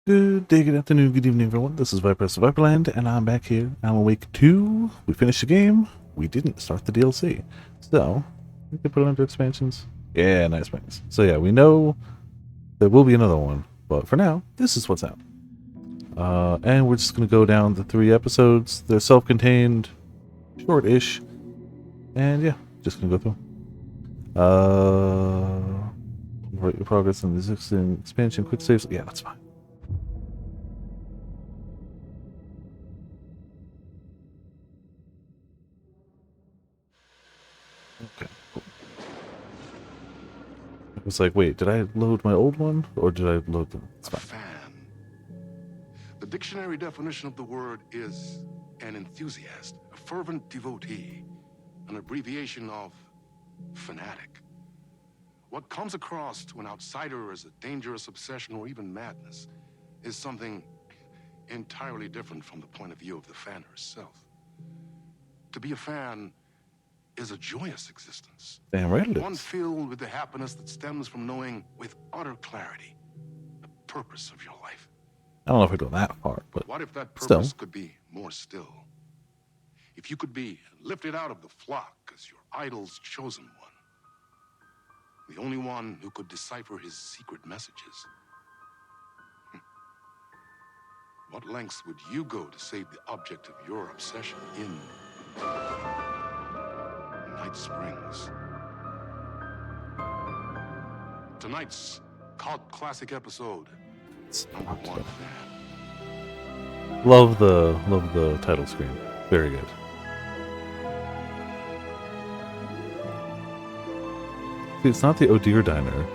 Good day, good afternoon, good evening, everyone. This is Vipress of Viperland, and I'm back here. I'm Awake 2. We finished the game. We didn't start the DLC. So, we can put it under expansions. Yeah, nice things. So yeah, we know there will be another one. But for now, this is what's out. And we're just going to go down the 3 episodes. They're self-contained, short-ish. And yeah, just going to go through. Write your progress in the existing expansion, quick saves. Yeah, that's fine. Okay, cool. I was like, wait, did I load my old one? Or did I load them? It's A fine. fan. The dictionary definition of the word is an enthusiast, a fervent devotee, an abbreviation of fanatic. What comes across to an outsider as a dangerous obsession or even madness is something entirely different from the point of view of the fan herself. To be a fan is a joyous existence. Damn right it One is. filled with the happiness that stems from knowing with utter clarity the purpose of your life. I don't know if I go that far, but What if that still. purpose could be more still? If you could be lifted out of the flock as your idol's chosen one, the only one who could decipher his secret messages. What lengths would you go to save the object of your obsession in Night Springs? Tonight's cult classic episode, It's number not one bad. fan. Love the title screen. Very good. See, it's not the Oh Dear Diner.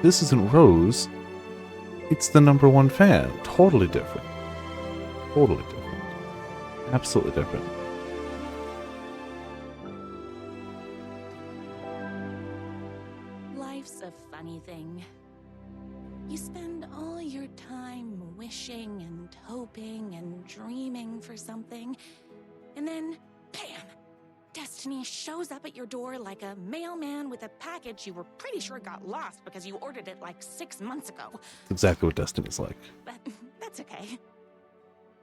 This isn't Rose. It's the #1 fan. Totally different. Totally different. Absolutely different. Life's a funny thing. You spend all your time wishing and hoping and dreaming for something, and then, bam! Destiny shows up at your door like a mailman with a package you were pretty sure got lost because you ordered it like 6 months ago. It's exactly what Destiny's like. But that's okay.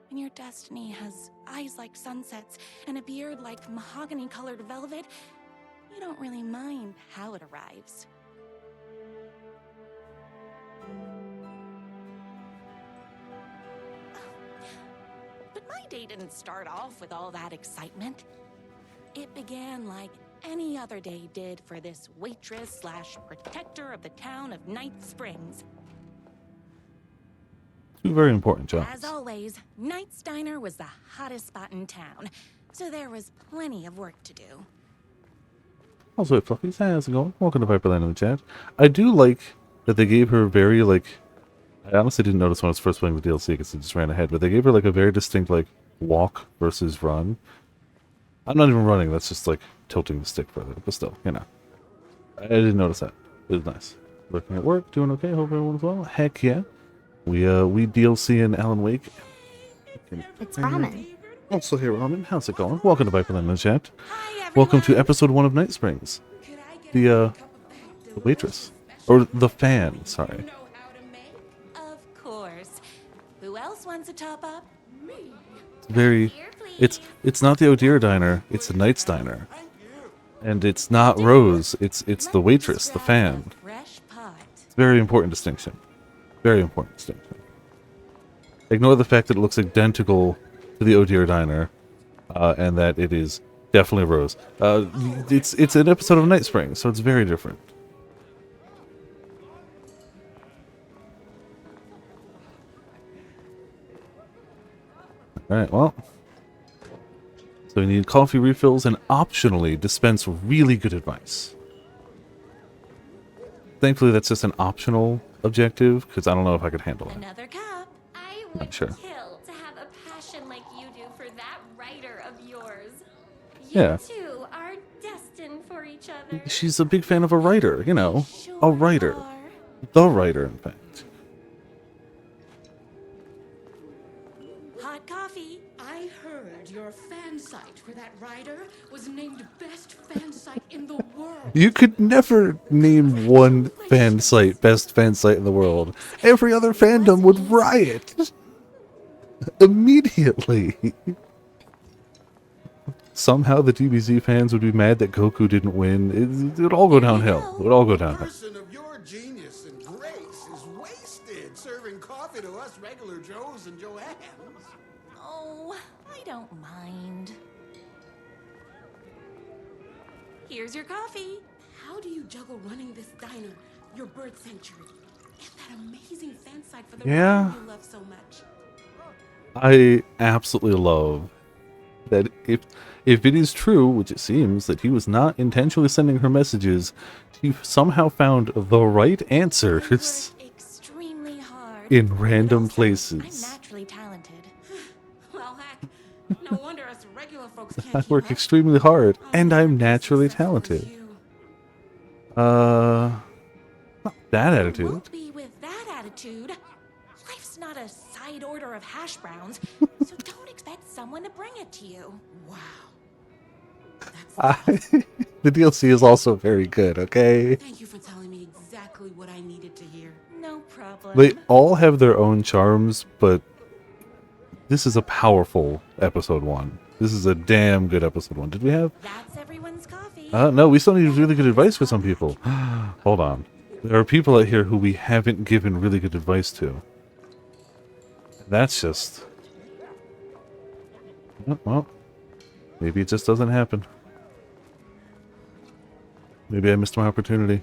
When your destiny has eyes like sunsets and a beard like mahogany-colored velvet, you don't really mind how it arrives. But my day didn't start off with all that excitement. It began like any other day did for this waitress / protector of the town of Night Springs. 2 very important jobs. As always, Knight's Diner was the hottest spot in town, so there was plenty of work to do. Also, Fluffies, how's it going? Welcome to Viperland in the chat. I do like that they gave her very, like... I honestly didn't notice when I was first playing the DLC because it just ran ahead, but they gave her, like, a very distinct, like, walk versus run. I'm not even running, that's just, like, tilting the stick further, but still, you know. I didn't notice that. It was nice. Working at work, doing okay, hope everyone's well. Heck yeah. We DLC in Alan Wake. It's ramen. Also here, Ramen. How's it going? Welcome to Viperland in the chat. Hi, everyone. Welcome to episode 1 of Night Springs. The waitress. Or the fan, sorry. Of course. Who else wants a top up? Very... It's not the Oh Dear Diner, it's the Knight's Diner. And it's not Rose, it's the waitress, the fan. Fresh pot. It's a very important distinction. Very important distinction. Ignore the fact that it looks identical to the Oh Dear Diner, and that it is definitely Rose. It's an episode of Night Springs, so it's very different. Alright, well. So we need coffee refills and optionally dispense really good advice. Thankfully that's just an optional objective, because I don't know if I could handle it. Another cup. I Not would sure. kill to have a passion like you do for that writer of yours. Yeah. You two are destined for each other. She's a big fan of a writer, you know. Sure A writer. are. The writer, in fact. Hot coffee. I heard your fan site for that rider was named best fan site in the world. You could never name one fan site best fan site in the world. Every other fandom would riot immediately. Somehow the DBZ fans would be mad that Goku didn't win. It would all go downhill. It would all go downhill. Person of your genius and grace is wasted serving coffee to us regular Joes and Joannes. Oh, I don't mind. Here's your coffee. How do you juggle running this diner, your bird sanctuary, and that amazing fan site for the Yeah. rider you love so much? I absolutely love that if it is true, which it seems, that he was not intentionally sending her messages, he somehow found the right I answers work extremely hard. in But random also, places. I'm naturally talented. Well, heck, no wonder us regular folks can't I keep work up. extremely hard, Oh, and I'm I'm as naturally successful as talented. you. Not that It attitude. won't be with that attitude. Life's not a side order of hash browns, so don't expect someone to bring it to you. Wow. That's The DLC is also very good, okay? Thank you for telling me exactly what I needed to hear. No problem. They all have their own charms, but this is a powerful episode 1. This is a damn good episode 1. Did we have? That's everyone's coffee. No, we still need really good advice for some people. Hold on. There are people out here who we haven't given really good advice to. That's just... Well, maybe it just doesn't happen. Maybe I missed my opportunity.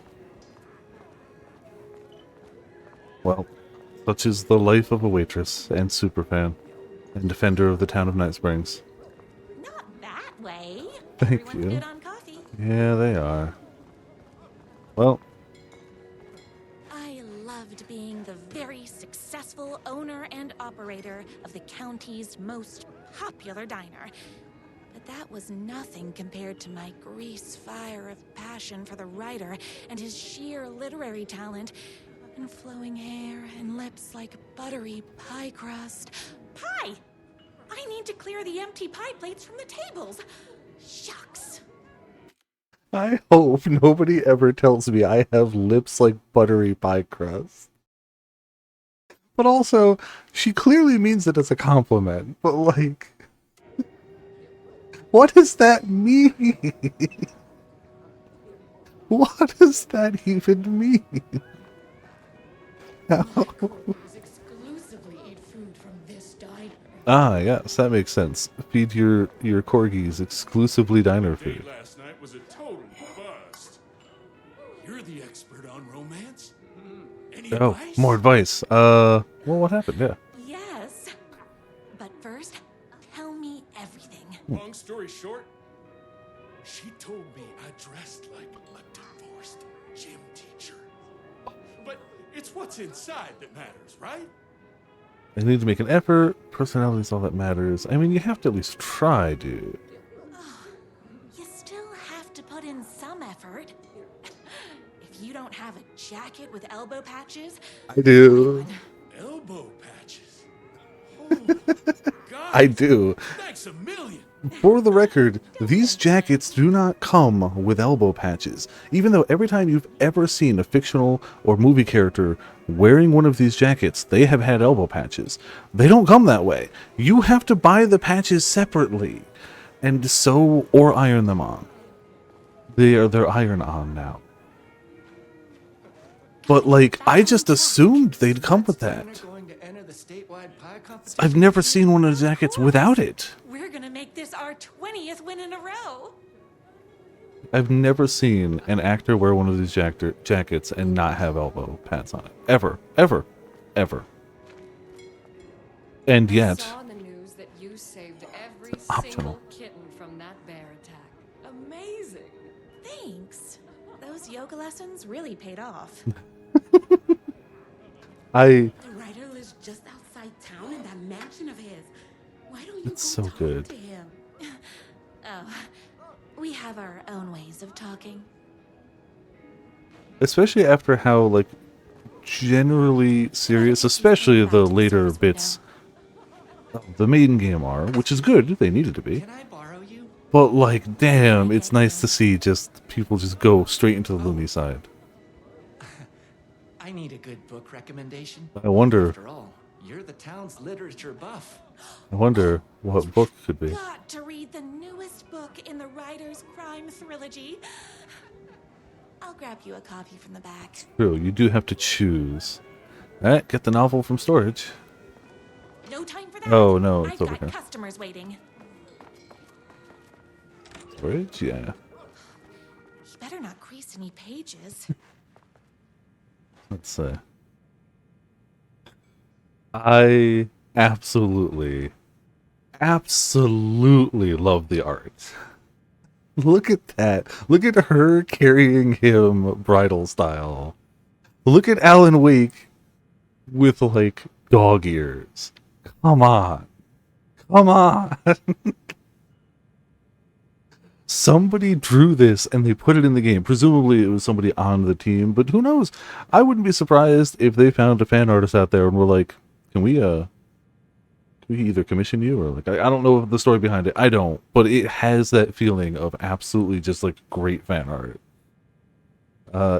Well, such is the life of a waitress and superfan and defender of the town of Night Springs. Not that way. Thank Everyone's you. good on coffee. Yeah, they are. Well, I loved being the very successful owner and operator of the county's most popular diner. But that was nothing compared to my grease fire of passion for the writer and his sheer literary talent, and flowing hair and lips like buttery pie crust. Pie! I need to clear the empty pie plates from the tables. Shucks. I hope nobody ever tells me I have lips like buttery pie crust. But also, she clearly means it as a compliment. But like, what does that mean? What does that even mean? How? Coworkers exclusively eat food from this diner. Ah, yes, that makes sense. Feed your corgis exclusively diner food. Date last night was a total bust. You're the expert on romance. Any Oh, advice? more advice. Well, what happened? Yeah. Yes. But first, tell me everything. Long story short, she told me I dressed like a divorced gym teacher. But it's what's inside that matters, right? I need to make an effort. Personality is all that matters. I mean, you have to at least try, dude. You still have to put in some effort. If you don't have a jacket with elbow patches, I do. Elbow patches. Oh, God. I do. Thanks a million. For the record, these jackets do not come with elbow patches. Even though every time you've ever seen a fictional or movie character wearing one of these jackets, they have had elbow patches. They don't come that way. You have to buy the patches separately and sew or iron them on. They're iron on now. But like, I just assumed they'd come with that. Going to enter the statewide pie competition. I've never seen one of the jackets without it. we're gonna make this our 20th win in a row. I've never seen an actor wear one of these jackets and not have elbow pads on it. Ever. Ever. Ever. And I yet, saw in the news that you saved every optional. single kitten from that bear attack. Amazing. Thanks. Those yoga lessons really paid off. I... The writer lives just outside town in that mansion of his. Why don't you It's go so talk good. to him? Oh, we have our own ways of talking. Especially after how, like, generally serious, especially the later bits the main game are, which is good. They needed to be. Can I borrow you? But like, damn, it's nice to see just people just go straight into the loony side. I need a good book recommendation. I wonder. After all, you're the town's literature buff. I wonder what book could be. Got to read the newest book in the Writer's Crime trilogy. I'll grab you a copy from the back. True, you do have to choose. Alright, get the novel from storage. No time for that. Oh, no, it's I've over got here. customers waiting. Storage? Yeah. You better not crease any pages. Let's see. I absolutely love the art. Look at that. Look at her carrying him bridal style. Look at Alan Wake with like dog ears. Come on. Come on. Somebody drew this and they put it in the game. Presumably it was somebody on the team, but who knows? I wouldn't be surprised if they found a fan artist out there and were like, can we either commission you or like, I don't know the story behind it. I don't, but it has that feeling of absolutely just like great fan art.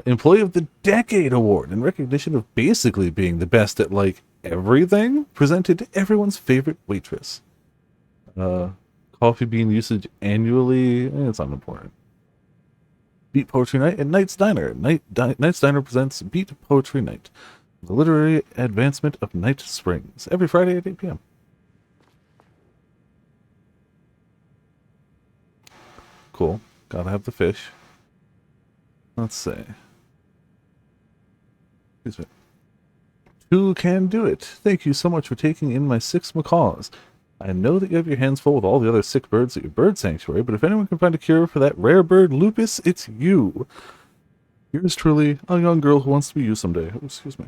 Employee of the Decade Award in recognition of basically being the best at like everything, presented to everyone's favorite waitress. Coffee bean usage annually, it's unimportant. Beat Poetry Night at Knight's Diner. Knight's Diner presents Beat Poetry Night, the literary advancement of Night Springs, every Friday at 8 p.m. Cool. Gotta have the fish. Let's see. Excuse me. Who can do it? Thank you so much for taking in my 6 macaws. I know that you have your hands full with all the other sick birds at your bird sanctuary, but if anyone can find a cure for that rare bird lupus, it's you. Yours truly, a young girl who wants to be you someday. Oh, excuse me.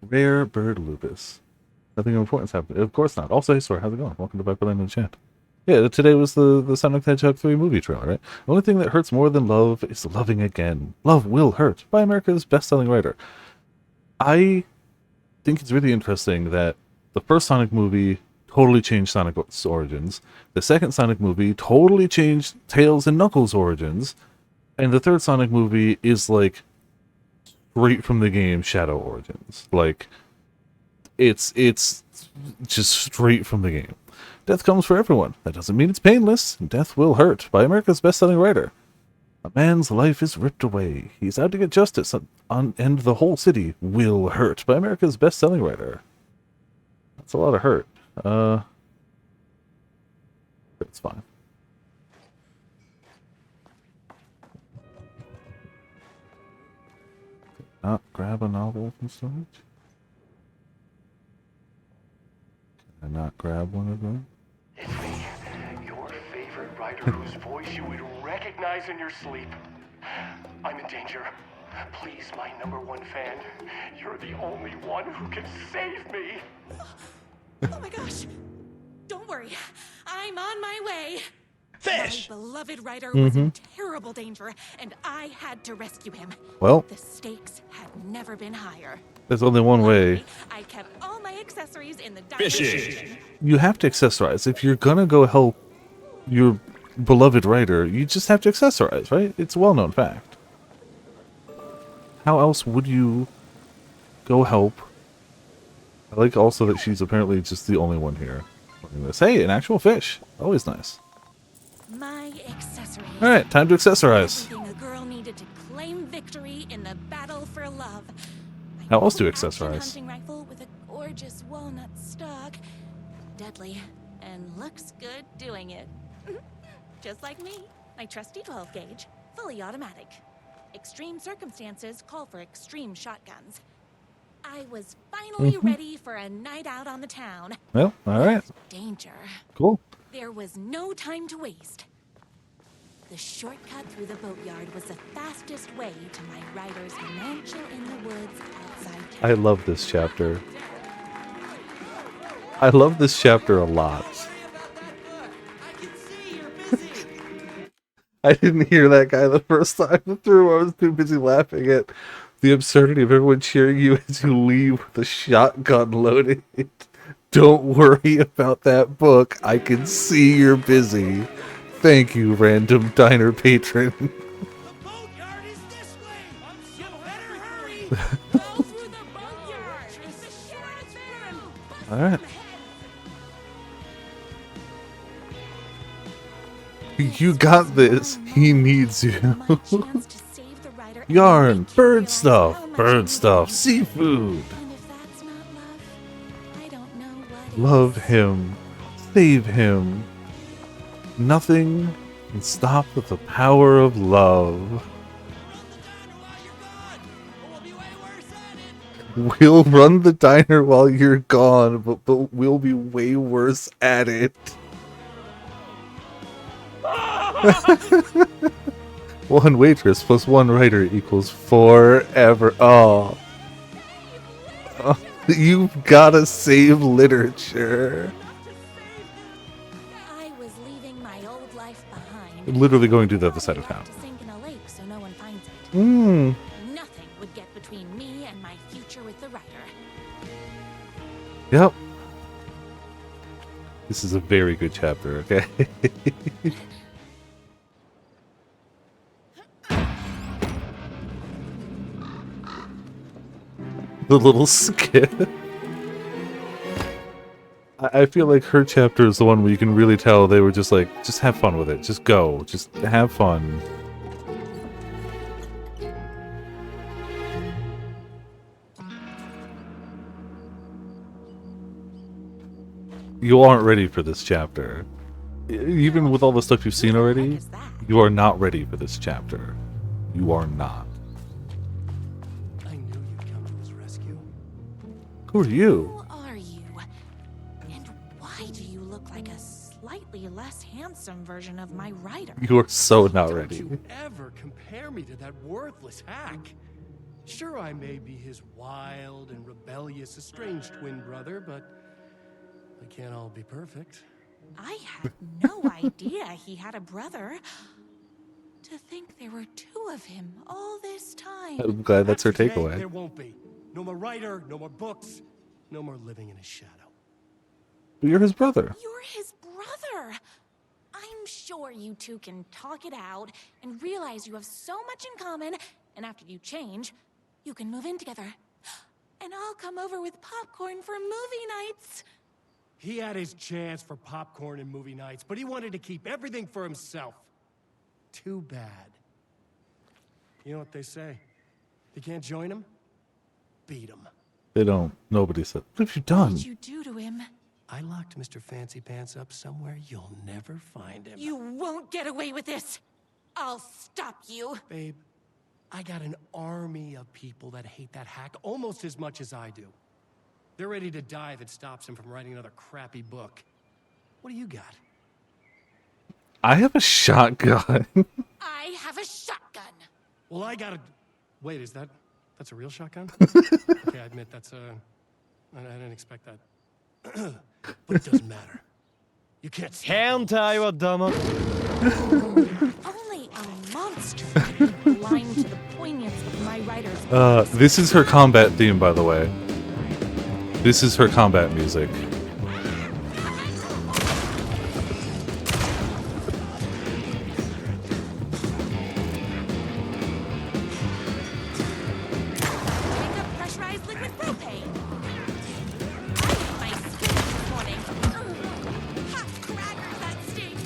Rare bird lupus. Nothing of importance happened. Of course not. Also, hey, Sora, how's it going? Welcome to Viperland in the chat. Yeah, today was the Sonic the Hedgehog 3 movie trailer, right? The only thing that hurts more than love is loving again. Love will hurt, by America's best-selling writer. I think it's really interesting that the first Sonic movie totally changed Sonic's origins. The second Sonic movie totally changed Tails and Knuckles' origins. And the third Sonic movie is like straight from the game Shadow origins. Like it's just straight from the game. Death comes for everyone. That doesn't mean it's painless. Death will hurt, by America's best-selling writer. A man's life is ripped away. He's out to get justice, and the whole city will hurt, by America's best-selling writer. That's a lot of hurt. It's fine. Not grab a novel from storage? Can I not grab one of them? It's me, your favorite writer whose voice you would recognize in your sleep. I'm in danger. Please, my #1 fan, you're the only one who can save me. Oh my gosh! Don't worry, I'm on my way. Fish! My beloved writer was in terrible danger, and I had to rescue him. Well, The stakes had never been higher. there's only one way. I kept all my accessories in the diner. You have to accessorize. If you're gonna go help your beloved writer, you just have to accessorize, right? It's a well-known fact. How else would you go help? I like also that she's apparently just the only one here. Looking at this. Hey, an actual fish. Always nice. My accessories. Alright, time to accessorize. Everything a girl needed to claim victory in the battle for love. My How else do you action accessorize? hunting rifle with a gorgeous walnut stock. Deadly, and looks good doing it. Just like me, my trusty 12 gauge, fully automatic. Extreme circumstances call for extreme shotguns. I was finally ready for a night out on the town. Well, alright. Danger. Cool. There was no time to waste. The shortcut through the boatyard was the fastest way to my writer's mansion in the woods outside town. I love this chapter. I love this chapter a lot. I didn't hear that guy the first time through. I was too busy laughing at the absurdity of everyone cheering you as you leave with a shotgun loaded. Don't worry about that book. I can see you're busy. Thank you, random diner patron. The boatyard is this way. You better hurry. Go through the boatyard. It's the shortest way. Alright. You got this. He needs you. Chance to save the writer and Yarn, make you bird realize stuff, how much bird you stuff, love him. seafood. And if that's not love, I don't know what is. Love him. Save him. Nothing can stop the power of love. We'll run the diner while you're gone, but we'll be way worse at it. One waitress plus one writer equals forever. Oh. Oh, you've gotta save literature. I was leaving my old life behind. Literally going to the other side of town. To sink in a lake so no one finds it. Hmm. Nothing would get between me and my future with the writer. Yep. This is a very good chapter, okay? The little skip. I feel like her chapter is the one where you can really tell they were just like, just have fun with it. Just go. Just have fun. You aren't ready for this chapter. Even with all the stuff you've seen already, you are not ready for this chapter. You are not. I knew you'd come to his rescue. Who are you? Who are you? And why do you look like a slightly less handsome version of my writer? You are so not ready. Don't you ever compare me to that worthless hack. Sure, I may be his wild and rebellious estranged twin brother, but we can't all be perfect. I had no idea he had a brother. To think there were two of him all this time. I'm glad that's her a shame. takeaway. There won't be. No more writer, no more books, no more living in his shadow. But you're his brother. You're his brother. I'm sure you two can talk it out and realize you have so much in common, and after you change, you can move in together. And I'll come over with popcorn for movie nights. He had his chance for popcorn and movie nights, but he wanted to keep everything for himself. Too bad. You know what they say? If you can't join him, beat him. They don't. Nobody said. What have you What done? did you do to him? I locked Mr. Fancy Pants up somewhere you'll never find him. You won't get away with this. I'll stop you. Babe, I got an army of people that hate that hack almost as much as I do. They're ready to die if it stops him from writing another crappy book. What do you got? I have a shotgun. I have a shotgun. Well, I got a... Wait, that's a real shotgun? Okay, I admit that's I didn't expect that. But it doesn't matter. You can't stop Hentai wa dama. Only a monster could be blind to the poignance of my writer's This is her combat theme, by the way. This is her combat music. Pick up pressurized liquid propane. I ate my skin this morning. Ugh. Hot cracker, that stings.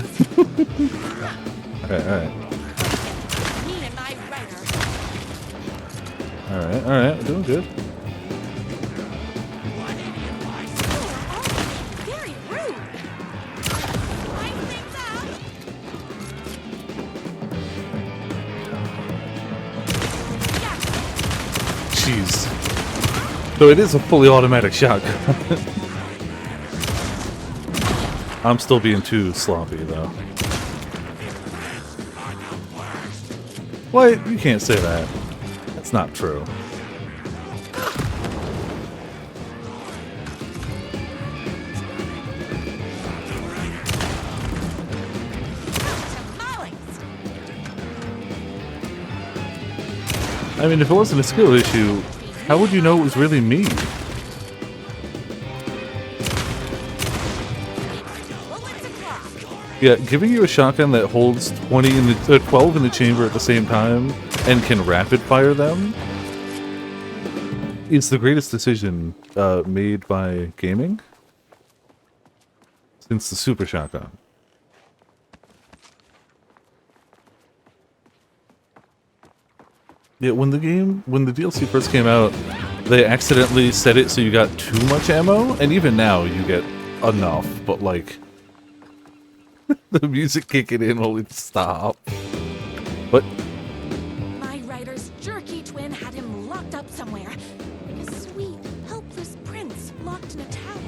Alright. Me and my writer. Alright, we're doing good. Very rude. Line things up. Jeez. Though it is a fully automatic shotgun. I'm still being too sloppy, though. What? You can't say that. That's not true. I mean, if it wasn't a skill issue, how would you know it was really me? Yeah, giving you a shotgun that holds 12 in the chamber at the same time and can rapid fire them is the greatest decision made by gaming since the super shotgun. Yeah, when the DLC first came out, they accidentally set it so you got too much ammo, and even now you get enough, but like the music kicking in will stop. But My rider's jerky twin had him locked up somewhere. His sweet, helpless prince locked in a tower.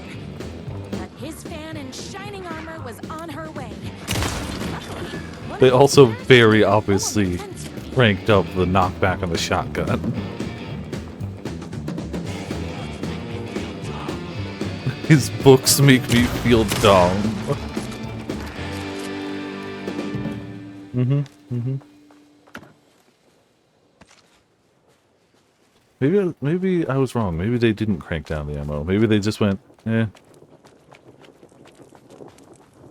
But his fan in shining armor was on her way. Luckily, one they of the also stars very was obviously full of defense for me. ranked up the knockback on the shotgun. His books make me feel dumb. Maybe I was wrong. Maybe they didn't crank down the ammo. Maybe they just went, eh.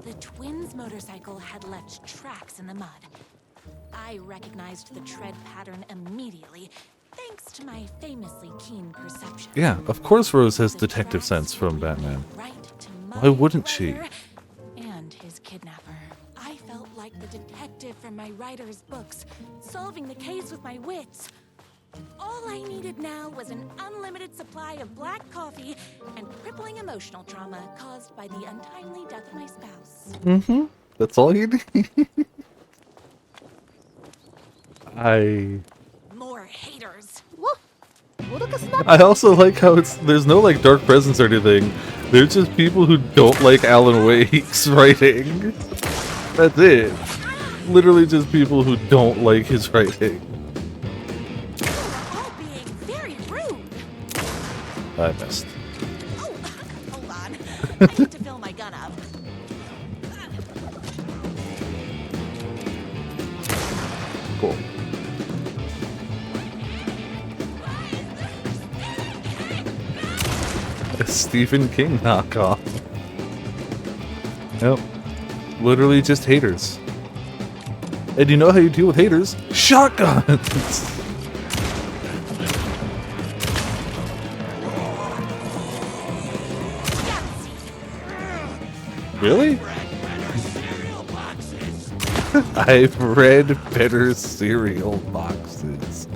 The twins' motorcycle had left tracks in the mud. I recognized the tread pattern immediately, thanks to my famously keen perception. Yeah, of course Rose has The detective tracks sense from lead Batman. right to Why my wouldn't she? brother and his kidnapper. I felt like the detective from my writer's books, solving the case with my wits. All I needed now was an unlimited supply of black coffee and crippling emotional trauma caused by the untimely death of my spouse. That's all you need. More haters. I also like how there's no like dark presence or anything. They're just people who don't like Alan Wake's writing. That's it. Literally just people who don't like his writing. All being very rude. I missed. Oh, hold on. I need to fill my gun up. Cool. A Stephen King knockoff. Yep. Literally just haters. And you know how you deal with haters? Shotguns! Really? I've read better cereal boxes.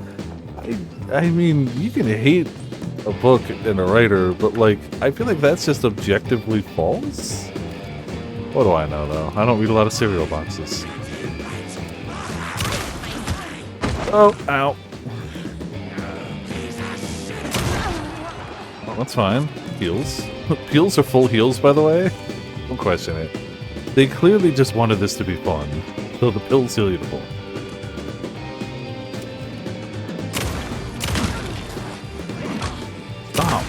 I mean, you can hate a book and a writer, but like, I feel like that's just objectively false. What do I know, though? I don't read a lot of cereal boxes. Oh, ow. Oh, that's fine. Heals. Heals are full heals, by the way. Don't question it. They clearly just wanted this to be fun, so the pills heal you to full. Stop.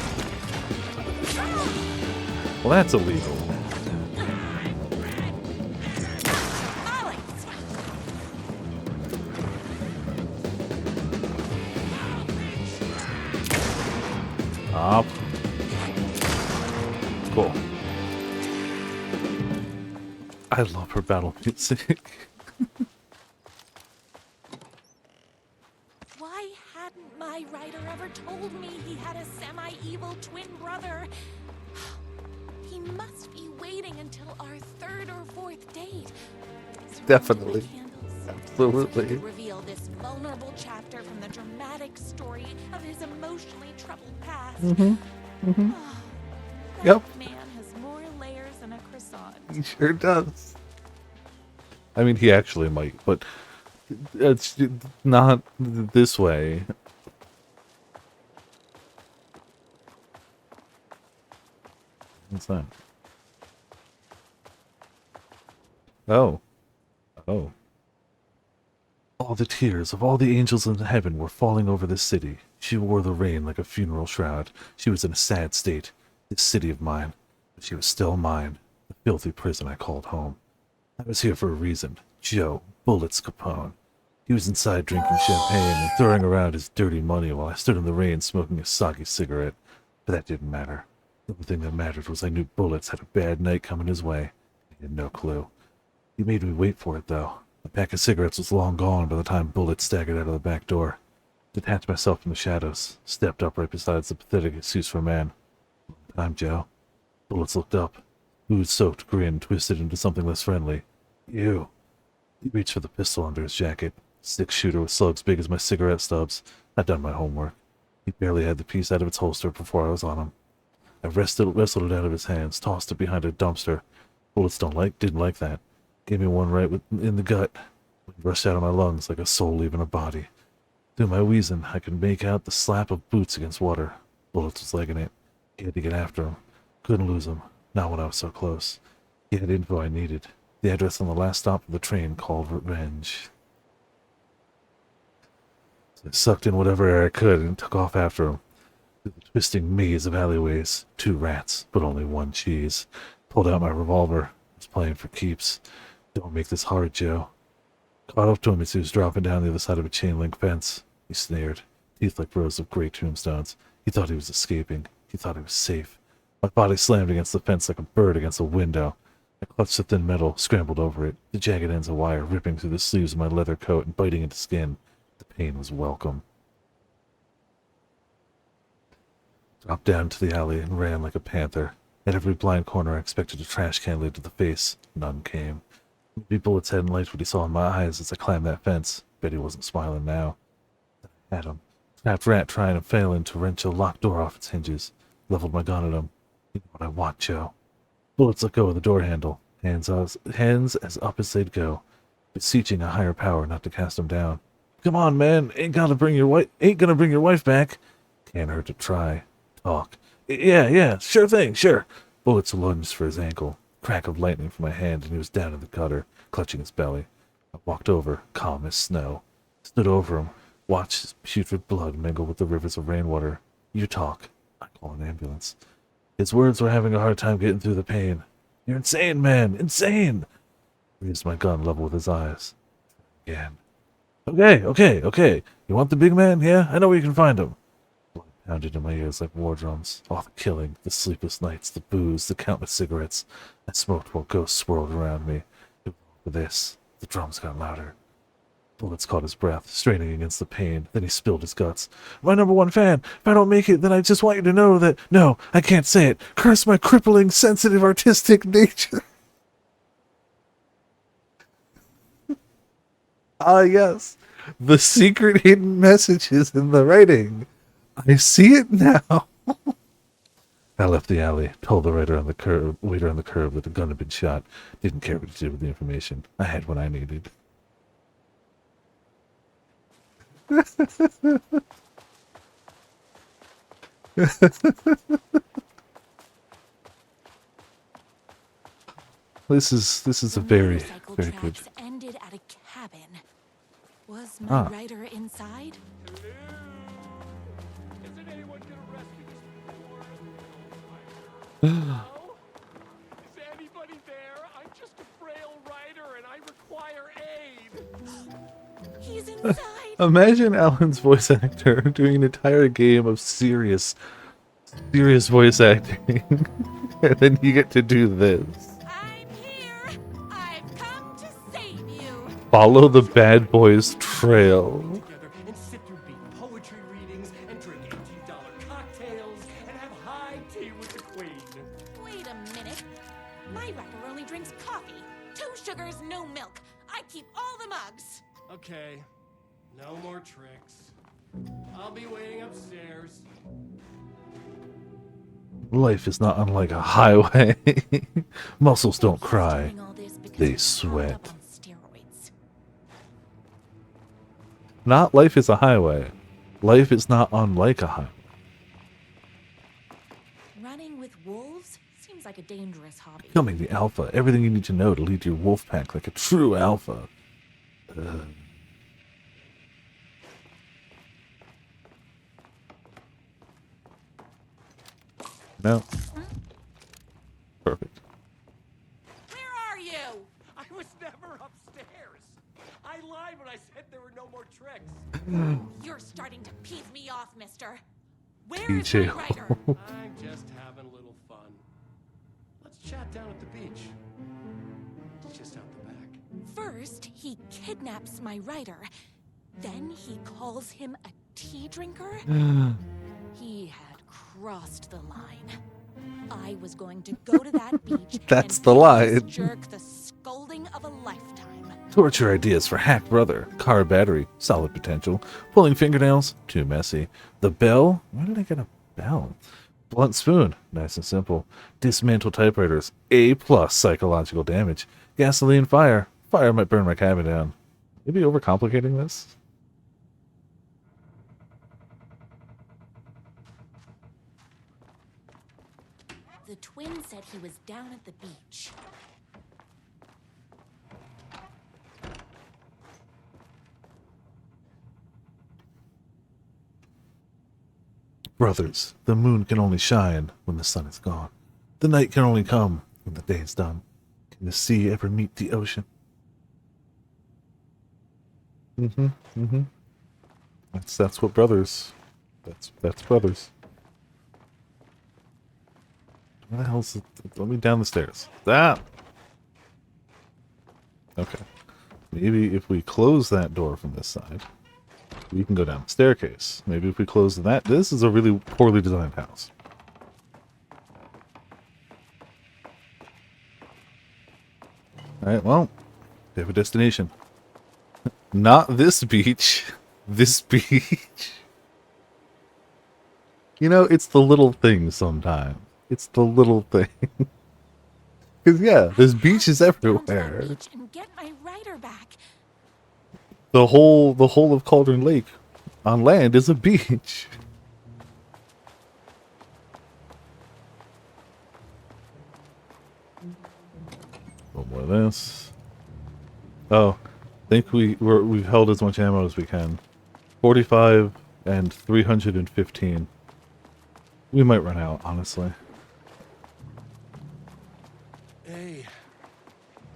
Well, that's illegal. Stop. Cool. I love her battle music. Why hadn't my writer ever told me he had a semi-evil twin brother? He must be waiting until our third or fourth date. Definitely. Candles. Absolutely. So he could reveal this vulnerable chapter from the dramatic story of his emotionally troubled past. That Yep. man has more layers than a croissant. He sure does. I mean, he actually might, but it's not this way. What's that? Oh. Oh. All the tears of all the angels in heaven were falling over this city. She wore the rain like a funeral shroud. She was in a sad state. This city of mine. But she was still mine. The filthy prison I called home. I was here for a reason. Joe Bullets Capone. He was inside drinking champagne and throwing around his dirty money while I stood in the rain smoking a soggy cigarette. But that didn't matter. The only thing that mattered was I knew Bullets had a bad night coming his way. He had no clue. He made me wait for it, though. The pack of cigarettes was long gone by the time Bullet staggered out of the back door. Detached myself from the shadows, stepped up right beside the pathetic excuse for a man. "I'm Joe." Bullets looked up. Ooze-soaked grin twisted into something less friendly. "You." He reached for the pistol under his jacket. Six-shooter with slugs big as my cigarette stubs. I'd done my homework. He barely had the piece out of its holster before I was on him. I wrestled it out of his hands, tossed it behind a dumpster. Bullets didn't like that. Gave me one right in the gut. It rushed out of my lungs like a soul leaving a body. Through my wheezing, I could make out the slap of boots against water. Bullets was legging it. He had to get after him. Couldn't lose him. Not when I was so close. He had info I needed. The address on the last stop of the train called Revenge. So I sucked in whatever air I could and took off after him. Through the twisting maze of alleyways. 2 rats, but only 1 cheese. Pulled out my revolver. Was playing for keeps. "Don't make this hard, Joe." Caught up to him as he was dropping down the other side of a chain-link fence. He sneered, teeth like rows of great tombstones. He thought he was escaping. He thought he was safe. My body slammed against the fence like a bird against a window. I clutched the thin metal, scrambled over it, the jagged ends of wire ripping through the sleeves of my leather coat and biting into skin. The pain was welcome. Dropped down to the alley and ran like a panther. At every blind corner I expected a trash can laid to the face. None came. Maybe Bullets hadn't liked what he saw in my eyes as I climbed that fence. Bet he wasn't smiling now. I had him. Trapped rat trying and failing to wrench a locked door off its hinges. Leveled my gun at him. "You know what I want, Joe." Bullets let go of the door handle. Hands as up as they'd go, beseeching a higher power not to cast him down. "Come on, man. Ain't gonna bring your wife back." Can't hurt to try. Talk. Yeah, sure thing, sure." Bullets lunged for his ankle. Crack of lightning from my hand, and he was down in the gutter, clutching his belly. I walked over, calm as snow. Stood over him, watched his putrid blood mingle with the rivers of rainwater. "You talk." I call an ambulance. His words were having a hard time getting through the pain. "You're insane, man! Insane!" Raised my gun level with his eyes. Again. Okay. You want the big man? Yeah? I know where you can find him." Blood pounded in my ears like war drums. All the killing, the sleepless nights, the booze, the countless cigarettes. I smoked while ghosts swirled around me. For this, the drums got louder. Bullets caught his breath, straining against the pain. Then he spilled his guts. "My #1 fan. If I don't make it, then I just want you to know that... No, I can't say it. Curse my crippling, sensitive, artistic nature." Ah, yes. The secret hidden messages in the writing. I see it now. I left the alley, told the waiter on the curb that the gun had been shot. Didn't care what he did with the information. I had what I needed. This is a very good. Ended at a cabin. Was my writer inside? Isn't anyone gonna rescue this poor Hello? Is anybody there? I'm just a frail writer and I require aid. He's inside. Imagine Alan's voice actor doing an entire game of serious voice acting, and then you get to do this. I'm here. I've come to save you. Follow the bad boys trail. Together and sit through beat poetry readings and drink $18 cocktails and have high tea with the queen. Wait a minute. My writer only drinks coffee. 2 sugars, no milk. I keep all the mugs. Okay, no more tricks. I'll be waiting upstairs. Life is not unlike a highway. Muscles don't cry. They sweat. Not life is a highway. Life is not unlike a highway. Running with wolves seems like a dangerous hobby. Becoming the alpha. Everything you need to know to lead your wolf pack like a true alpha. No. Perfect. Where are you? I was never upstairs. I lied when I said there were no more tricks. You're starting to piss me off, mister. Where is DJ. my writer? I'm just having a little fun. Let's chat down at the beach. It's just out the back. First, he kidnaps my writer. Then he calls him a tea drinker. He had crossed the line. I was going to go to that beach That's and the give line. this jerk the scolding of a lifetime. Torture ideas for Hack Brother. Car battery. Solid potential. Pulling fingernails. Too messy. The bell? Why did I get a bell? Blunt spoon. Nice and simple. Dismantle typewriters. A+ psychological damage. Gasoline fire. Fire might burn my cabin down. Maybe overcomplicating this? The twin said he was down at the beach. Brothers, the moon can only shine when the sun is gone. The night can only come when the day is done. Can the sea ever meet the ocean? That's what brothers. That's brothers. Where the hell's it? Let me down the stairs. Ah! Okay. Maybe if we close that door from this side, we can go down the staircase. Maybe if we close that... This is a really poorly designed house. Alright, well, we have a destination. Not this beach. This beach. You know, it's the little things sometimes. It's the little thing. Because, yeah, there's beaches everywhere. Beach and get my writer back. The whole of Cauldron Lake on land is a beach. One more of this. Oh, I think we've held as much ammo as we can. 45 and 315. We might run out, honestly. Hey,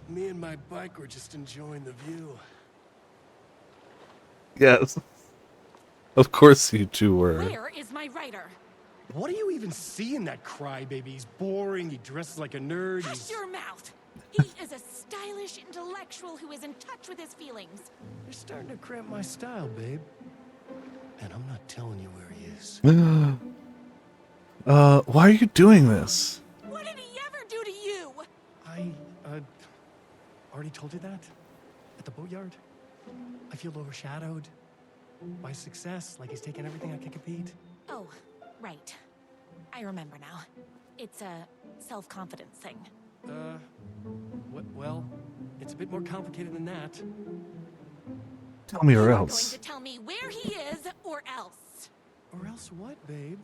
me and my bike were just enjoying the view. Yes. Of course you two were. Where is my writer? What do you even see in that crybaby? He's boring, he dresses like a nerd, Hush he's... your mouth! He is a stylish intellectual who is in touch with his feelings. You're starting to cramp my style, babe. And I'm not telling you where he is. Why are you doing this? What did he ever do to you? I, already told you that? At the boatyard? I feel overshadowed by success, like he's taking everything I can compete. Oh, right. I remember now. It's a self-confidence thing. Well, it's a bit more complicated than that. Tell me or You're else. going to tell me where he is, or else. Or else what, babe?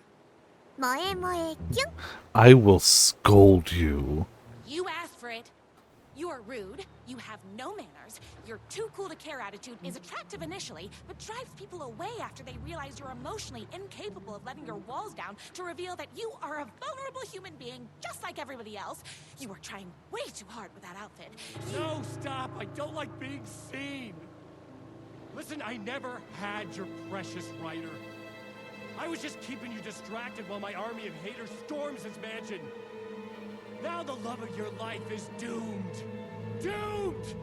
I will scold you. You asked for it. You are rude. You have no manners. Your too cool to care attitude is attractive initially, but drives people away after they realize you're emotionally incapable of letting your walls down to reveal that you are a vulnerable human being just like everybody else. You are trying way too hard with that outfit. No, stop! I don't like being seen! Listen, I never had your precious writer. I was just keeping you distracted while my army of haters storms his mansion. Now the love of your life is doomed. Doomed!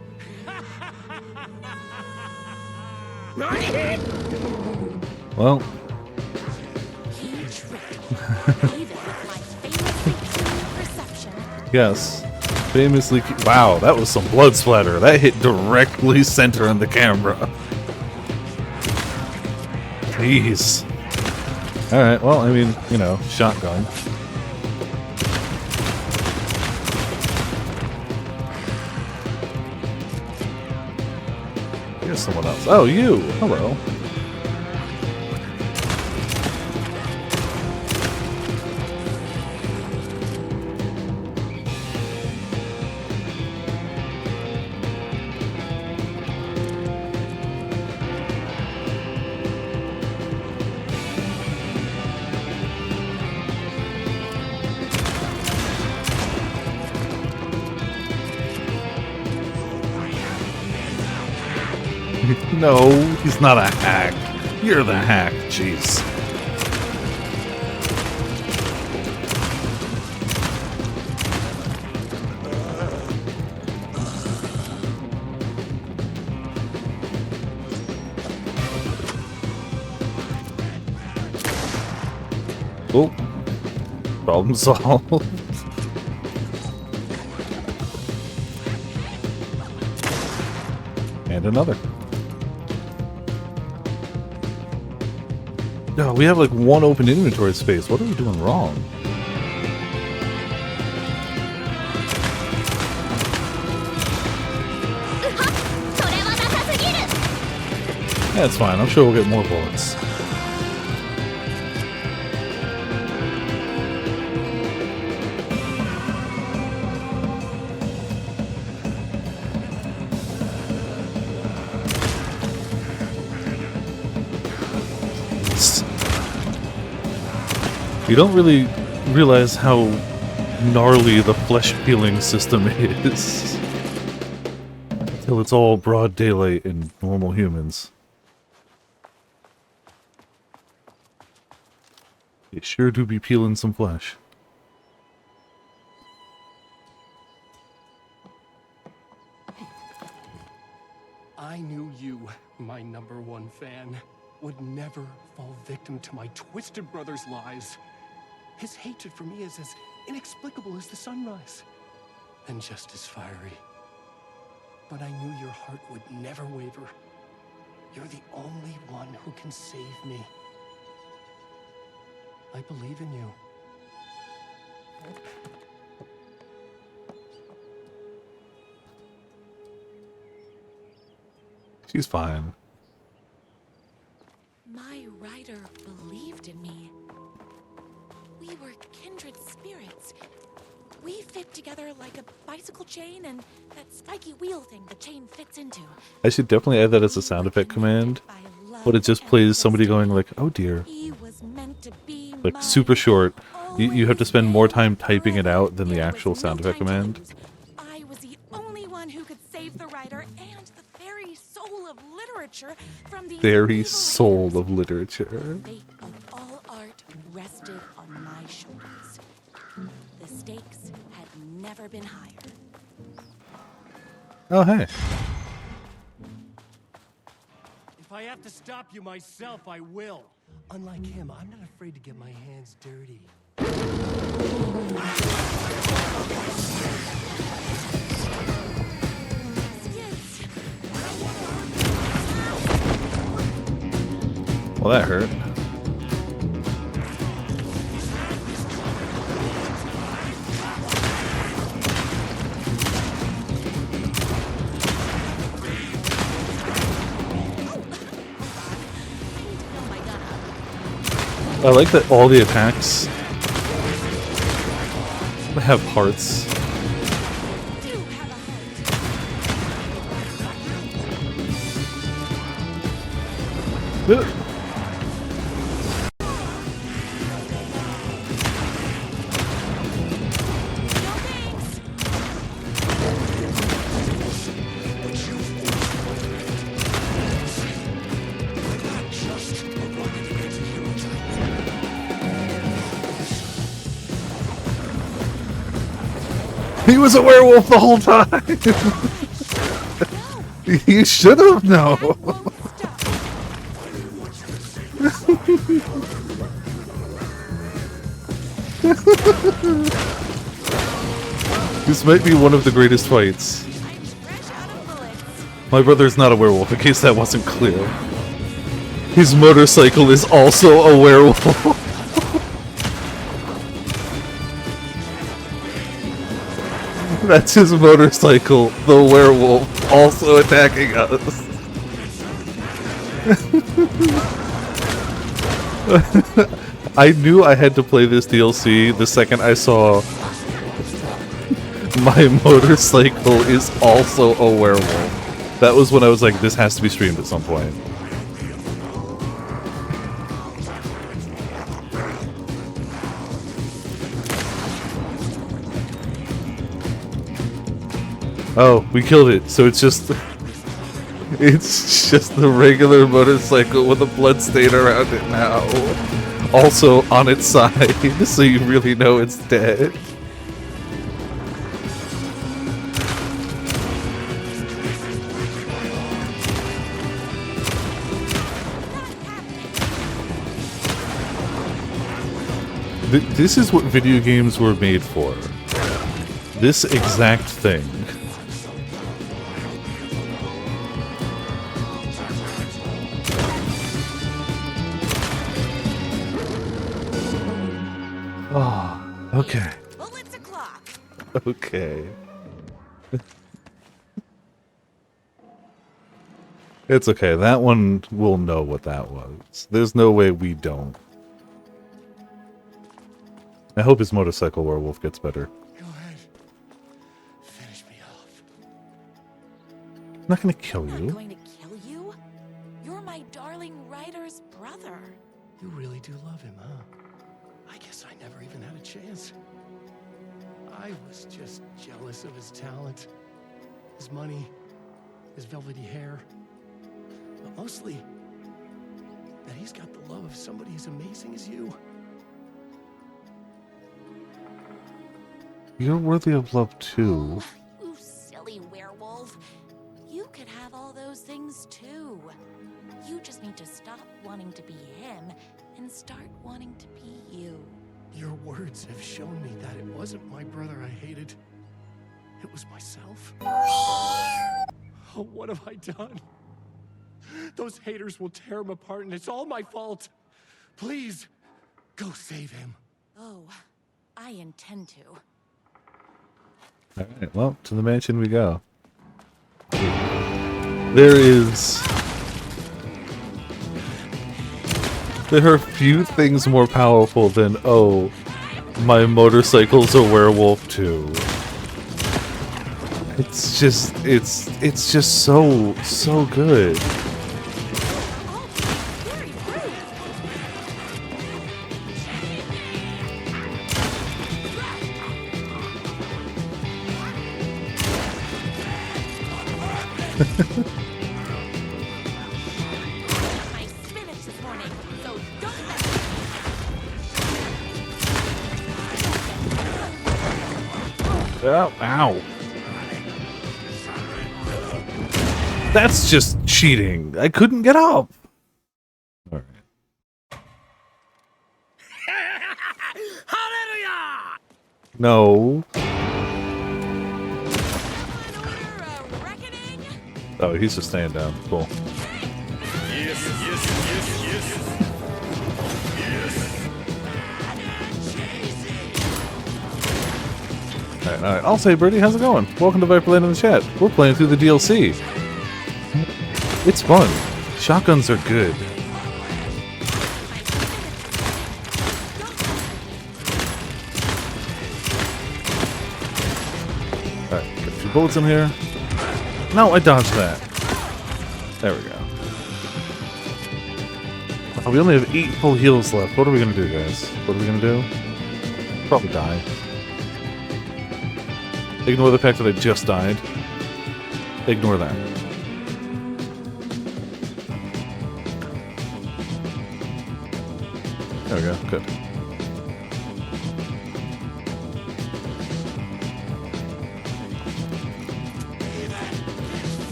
Well. He tricked me. Even with my famously keen perception. Yes. Famously. Wow, that was some blood splatter. That hit directly center on the camera. Jeez. Alright, well, I mean, you know, shotgun. Here's someone else. Oh, you! Hello. No, he's not a hack. You're the hack, jeez. Oh, problem solved. And another. No, we have like one open inventory space. What are we doing wrong? Yeah, it's fine. I'm sure we'll get more bullets. You don't really realize how gnarly the flesh peeling system is until it's all broad daylight and normal humans. They sure do be peeling some flesh. I knew you, my #1 fan, would never fall victim to my twisted brother's lies. His hatred for me is as inexplicable as the sunrise, and just as fiery. But I knew your heart would never waver. You're the only one who can save me. I believe in you. She's fine. My rider believed in me. We were kindred spirits. We fit together like a bicycle chain and that spiky wheel thing the chain fits into. I should definitely add that as a sound effect command. But it just plays somebody going like, oh dear. He was meant to be Like super short. You have to spend more time typing it out than the actual sound effect command. I was the only one who could save the writer and the very soul of literature from the Very soul of literature. The fate of all art rested on my shoulders. The stakes had never been higher. Oh, hey. If I have to stop you myself, I will. Unlike him, I'm not afraid to get my hands dirty. Well, that hurt. I like that all the attacks have hearts. He was a werewolf the whole time! You should have known! This might be one of the greatest fights. My brother's not a werewolf, in case that wasn't clear. His motorcycle is also a werewolf. That's his motorcycle, the werewolf, also attacking us. I knew I had to play this DLC the second I saw my motorcycle is also a werewolf. That was when I was like, this has to be streamed at some point. Oh, we killed it. So it's just the regular motorcycle with a blood stain around it now. Also on its side, so you really know it's dead. This is what video games were made for. This exact thing. Oh, okay. Bullets o'clock. Okay. It's okay. That one will know what that was. There's no way we don't. I hope his motorcycle werewolf gets better. Go ahead. Finish me off. I'm not gonna kill I'm not you. going to kill you. You're my darling writer's brother. You really do love him, huh? I guess I never even had a chance. I was just jealous of his talent, his money, his velvety hair. But mostly, that he's got the love of somebody as amazing as you. You're worthy of love too. Oh, you silly werewolf. You could have all those things too. You just need to stop wanting to be him and start wanting to be you. Your words have shown me that it wasn't my brother I hated. It was myself. Oh, what have I done? Those haters will tear him apart, and it's all my fault. Please, go save him. Oh, I intend to. Alright, well, to the mansion we go. There are few things more powerful than, oh, my motorcycle's a werewolf too. It's just so good. My spinach this morning, so don't Oh, ow. That's just cheating. I couldn't get up. All right. No. Oh, he's just staying down. Cool. Alright. I'll say, Birdie, how's it going? Welcome to Viperland in the chat. We're playing through the DLC. It's fun. Shotguns are good. Alright, get a few bullets in here. No, I dodged that. There we go. Oh, we only have 8 full heals left. What are we gonna do, guys? What are we gonna do? Probably die. Ignore the fact that I just died. Ignore that. There we go. Good.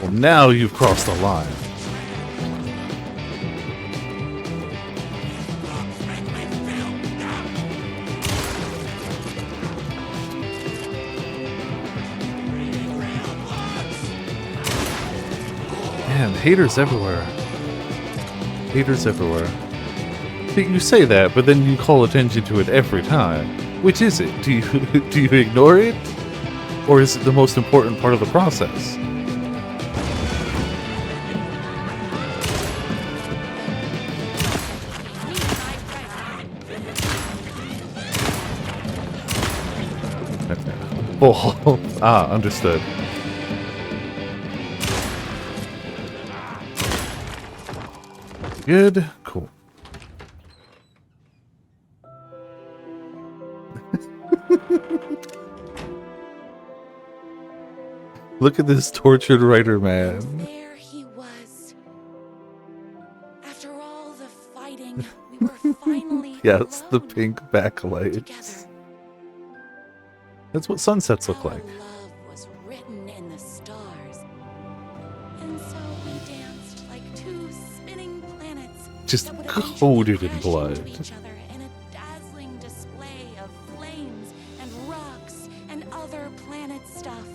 Well, now you've crossed the line. Man, haters everywhere. Haters everywhere. You say that, but then you call attention to it every time. Which is it? Do you ignore it? Or is it the most important part of the process? Oh, understood. Good. Cool. Look at this tortured writer, man. There he was. After all the fighting, we were finally Yes, the alone pink backlights. together. That's what sunsets look like. Our love was written in the stars. And so we danced like two spinning planets just that would eventually coated in crash blood. into each other in a dazzling display of flames and rocks and other planet stuff.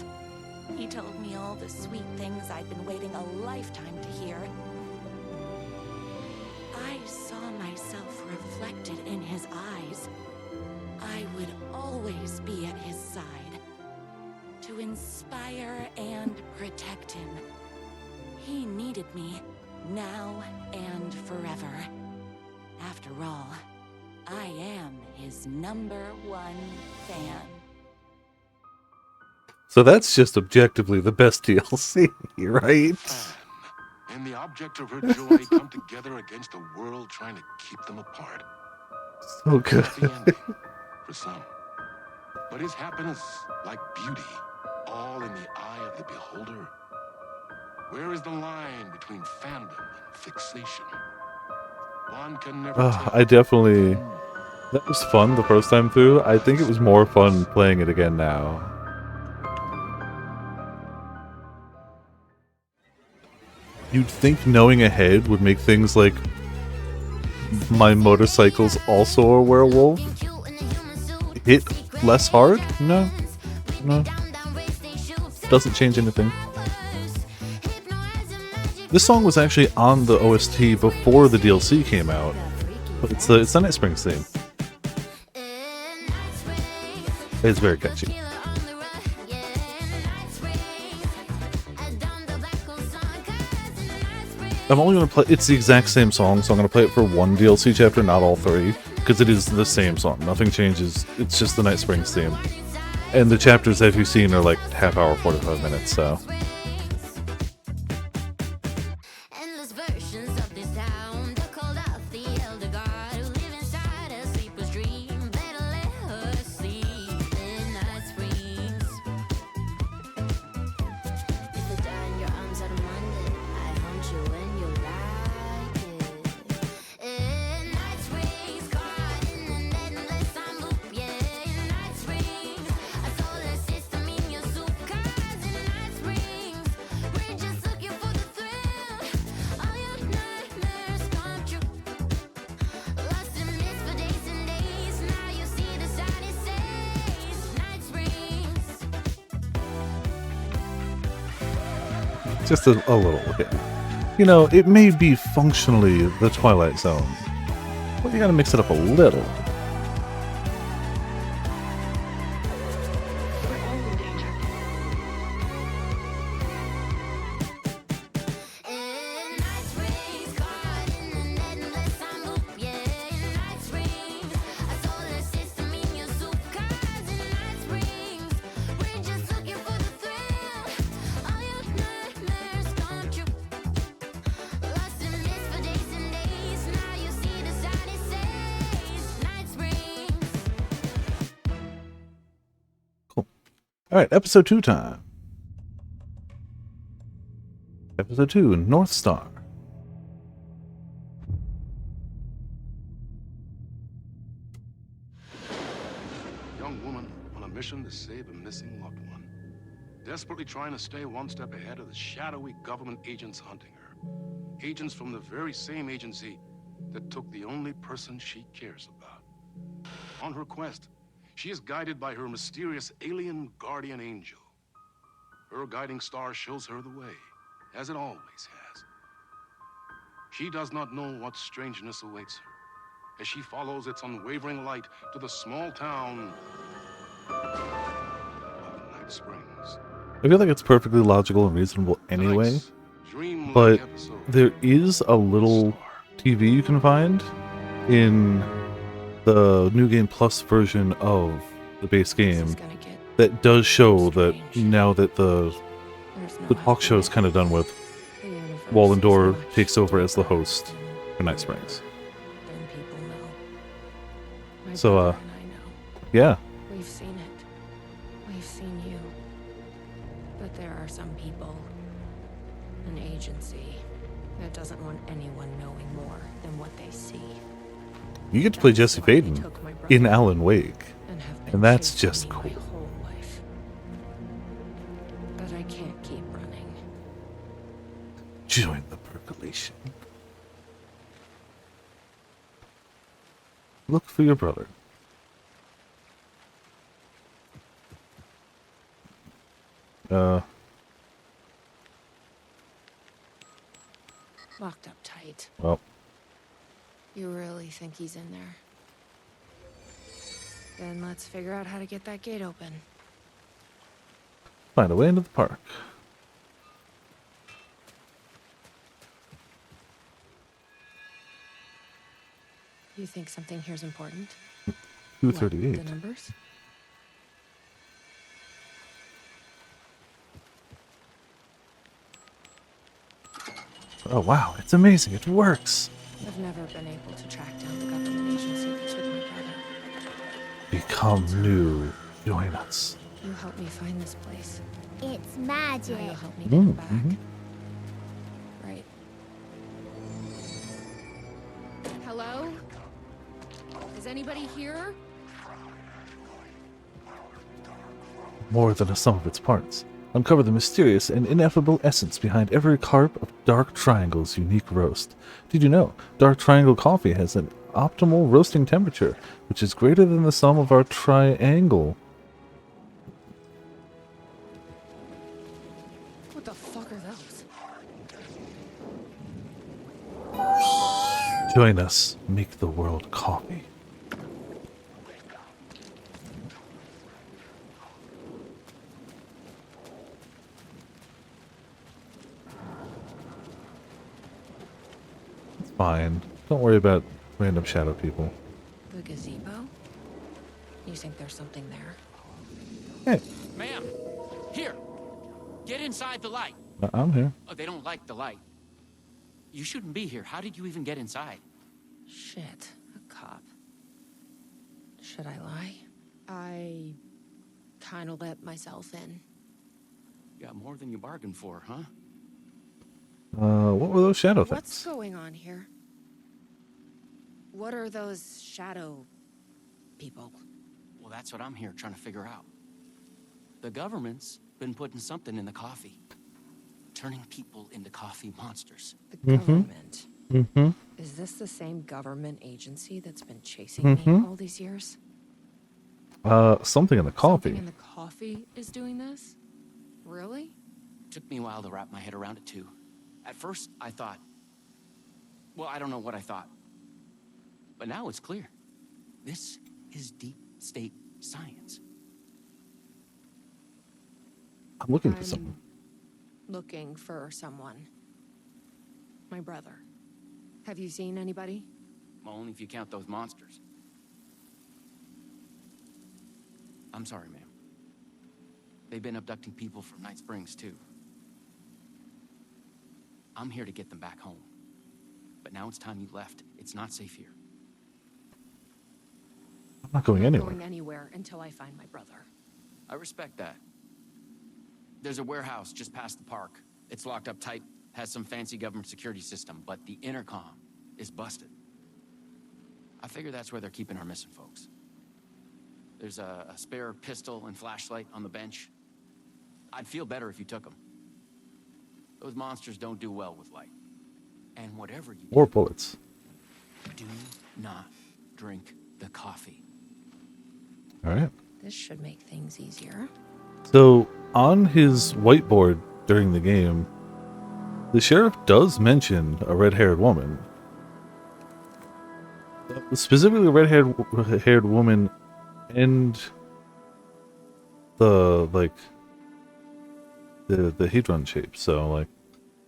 He told me all the sweet things I'd been waiting a lifetime to hear. I saw myself reflected in his eyes. I would always be at his side, to inspire and protect him. He needed me, now and forever. After all, I am his #1 fan. So that's just objectively the best DLC, right? And the object of her joy come together against a world trying to keep them apart. So good. Happy ending for some. But is happiness, like beauty, all in the eye of the beholder? Where is the line between fandom and fixation? One can never tell. I definitely... That was fun the first time through. I think it was more fun playing it again now. You'd think knowing ahead would make things like my motorcycle's also a werewolf hit less hard? No. No. Doesn't change anything. This song was actually on the OST before the DLC came out. But it's the Night Springs theme. It's very catchy. I'm only going to play... It's the exact same song, so I'm going to play it for one DLC chapter, not all three. Because it is the same song. Nothing changes. It's just the Night Springs theme. And the chapters, as you've seen, are like half hour, 45 minutes, so... Just a little hit. You know, it may be functionally the Twilight Zone, but you gotta mix it up a little. Alright, episode 2 time. Episode 2, North Star. Young woman on a mission to save a missing loved one. Desperately trying to stay one step ahead of the shadowy government agents hunting her. Agents from the very same agency that took the only person she cares about. On her quest, she is guided by her mysterious alien guardian angel. Her guiding star shows her the way, as it always has. She does not know what strangeness awaits her as she follows its unwavering light to the small town of Night Springs. I feel like it's perfectly logical and reasonable anyway, but there is a little TV you can find in the New Game Plus version of the base game that does show that now that the talk show is kind of done with, Wallendor takes over as the host for Night Springs. So, yeah. We've seen it. We've seen you. But there are some people, an agency, that doesn't want anyone knowing more than what they see. You get to play Jesse Faden in Alan Wake, and that's just cool. But I can't keep running. Join the percolation. Look for your brother. Locked up tight. Well, You really think he's in there? Then let's figure out how to get that gate open. find a way into the park. You think something here's important? What, 238. the numbers? Oh wow, it's amazing. It works. I've never been able to track down the government agency that took my brother. Become new. Join us. You helped me find this place. It's Now magic. you'll help me get him back. Mhm. Right. Hello? Is anybody here? More than a sum of its parts. Uncover the mysterious and ineffable essence behind every carp of Dark Triangle's unique roast. Did you know Dark Triangle coffee has an optimal roasting temperature, which is greater than the sum of our triangle? What the fuck are those? Join us. Make the world coffee. It's fine. Don't worry about random shadow people. The gazebo? You think there's something there? Hey, Ma'am, here. Get inside the light. I'm here. Oh, they don't like the light. You shouldn't be here. How did you even get inside? Shit, a cop. Should I lie? I kinda let myself in. Got more than you bargained for, huh? What were those shadow What's things? going on here? What are those shadow people? Well, that's what I'm here trying to figure out. The government's been putting something in the coffee. Turning people into coffee monsters. The government. Mm-hmm. Is this the same government agency that's been chasing Mhm. me all these years? Something in the coffee. Something in the coffee is doing this? Really? Took me a while to wrap my head around it, too. At first, I thought... Well, I don't know what I thought. But now it's clear. This is deep state science. I'm looking for I'm something. looking for someone. My brother. Have you seen anybody? Well, only if you count those monsters. I'm sorry, ma'am. They've been abducting people from Night Springs, too. I'm here to get them back home. But now it's time you left. It's not safe here. I'm not going I'm not anywhere. going anywhere until I find my brother. I respect that. There's a warehouse just past the park. It's locked up tight, has some fancy government security system, but the intercom is busted. I figure that's where they're keeping our missing folks. There's a spare pistol and flashlight on the bench. I'd feel better if you took them. Those monsters don't do well with light. And whatever you Or bullets. do not drink the coffee. Alright. This should make things easier. So, on his whiteboard during the game, the sheriff does mention a red-haired woman. Specifically, a red-haired woman and the, like, the Hadron shape. So, like,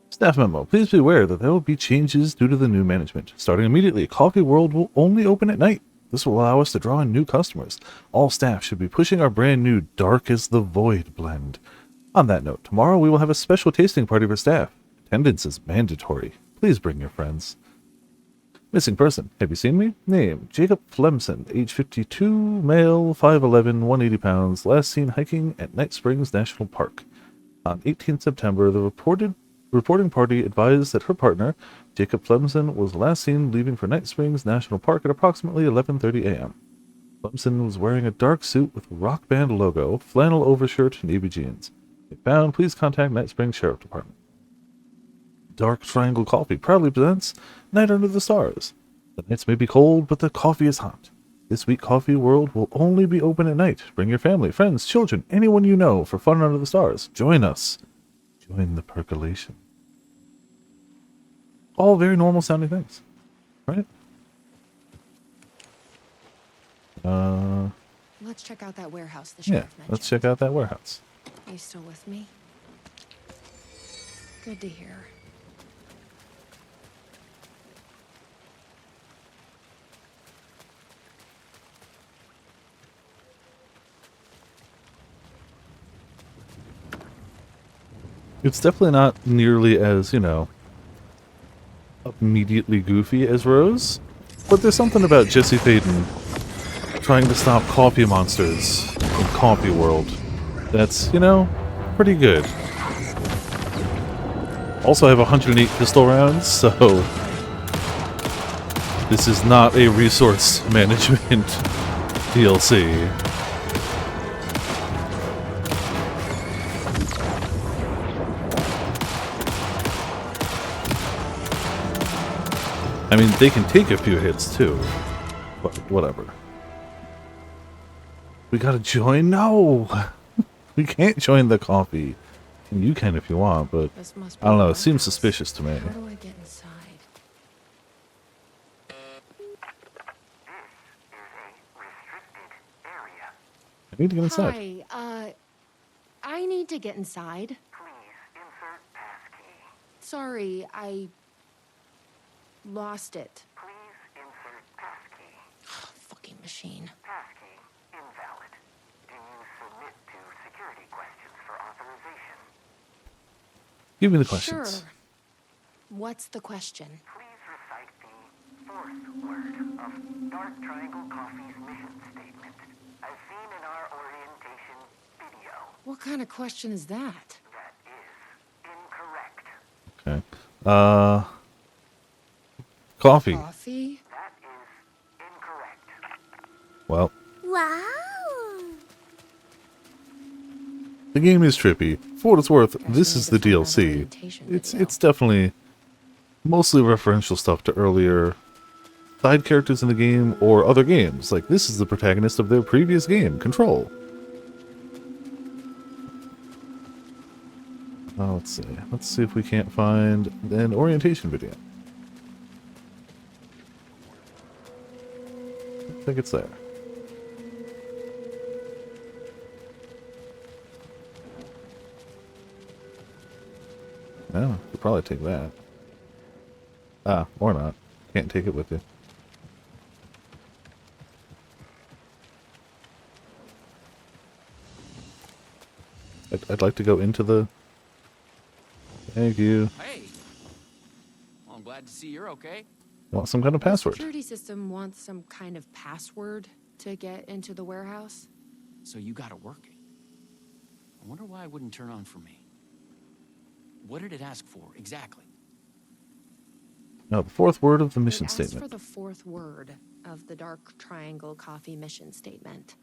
staff memo. Please be aware that there will be changes due to the new management. Starting immediately, Coffee World will only open at night. This will allow us to draw in new customers. All staff should be pushing our brand new Dark as the Void blend. On that note, tomorrow we will have a special tasting party for staff. Attendance is mandatory. Please bring your friends. Missing person. Have you seen me? Name: Jacob Flemson, age 52, male, 5'11", 180 pounds, last seen hiking at Night Springs National Park. On 18th September, the reporting party advised that her partner, Jacob Flemson, was last seen leaving for Night Springs National Park at approximately 11:30 a.m. Flemson was wearing a dark suit with rock band logo, flannel overshirt, navy jeans. If found, please contact Night Springs Sheriff Department. Dark Triangle Coffee proudly presents Night Under the Stars. The nights may be cold, but the coffee is hot. This week, Coffee World will only be open at night. Bring your family, friends, children, anyone you know for fun under the stars. Join us. Join the percolation. All very normal sounding things, right? Let's check out that warehouse the Yeah, sheriff mentioned. let's check out that warehouse. You still with me? Good to hear. It's definitely not nearly as, you know, immediately goofy as Rose, but there's something about Jesse Faden trying to stop coffee monsters in Coffee World that's, you know, pretty good. Also, I have 108 pistol rounds, so this is not a resource management DLC. I mean, they can take a few hits too, but whatever. We gotta join? No! We can't join the coffee. You can if you want, but This must be I don't know, the it seems warehouse. suspicious to me. How do I get inside? I need to get inside. Hi, I need to get inside. Sorry, I lost it. Fucking machine. Give me the questions. Sure. What's the question? Fourth word of Dark Triangle Coffee's mission statement, as seen in our orientation video. What kind of question is that? That is incorrect. Okay. Coffee. Coffee? That is incorrect. Well, Wow. the game is trippy. For what it's worth, Guys this need is to the find that DLC. orientation It's video. it's definitely mostly referential stuff to earlier side characters in the game or other games. Like, this is the protagonist of their previous game, Control. Let's see. Let's see if we can't find an orientation video. I think it's there. No, could probably take that. Ah, or not. Can't take it with you. I'd like to go into the... Thank you. Hey. Well, I'm glad to see you're okay. Want some kind of password? Security system wants some kind of password to get into the warehouse. So you got it working. I wonder why it wouldn't turn on for me. What did it ask for, exactly? No, the fourth word of the mission It asks statement. for the fourth word of the Dark Triangle Coffee mission statement.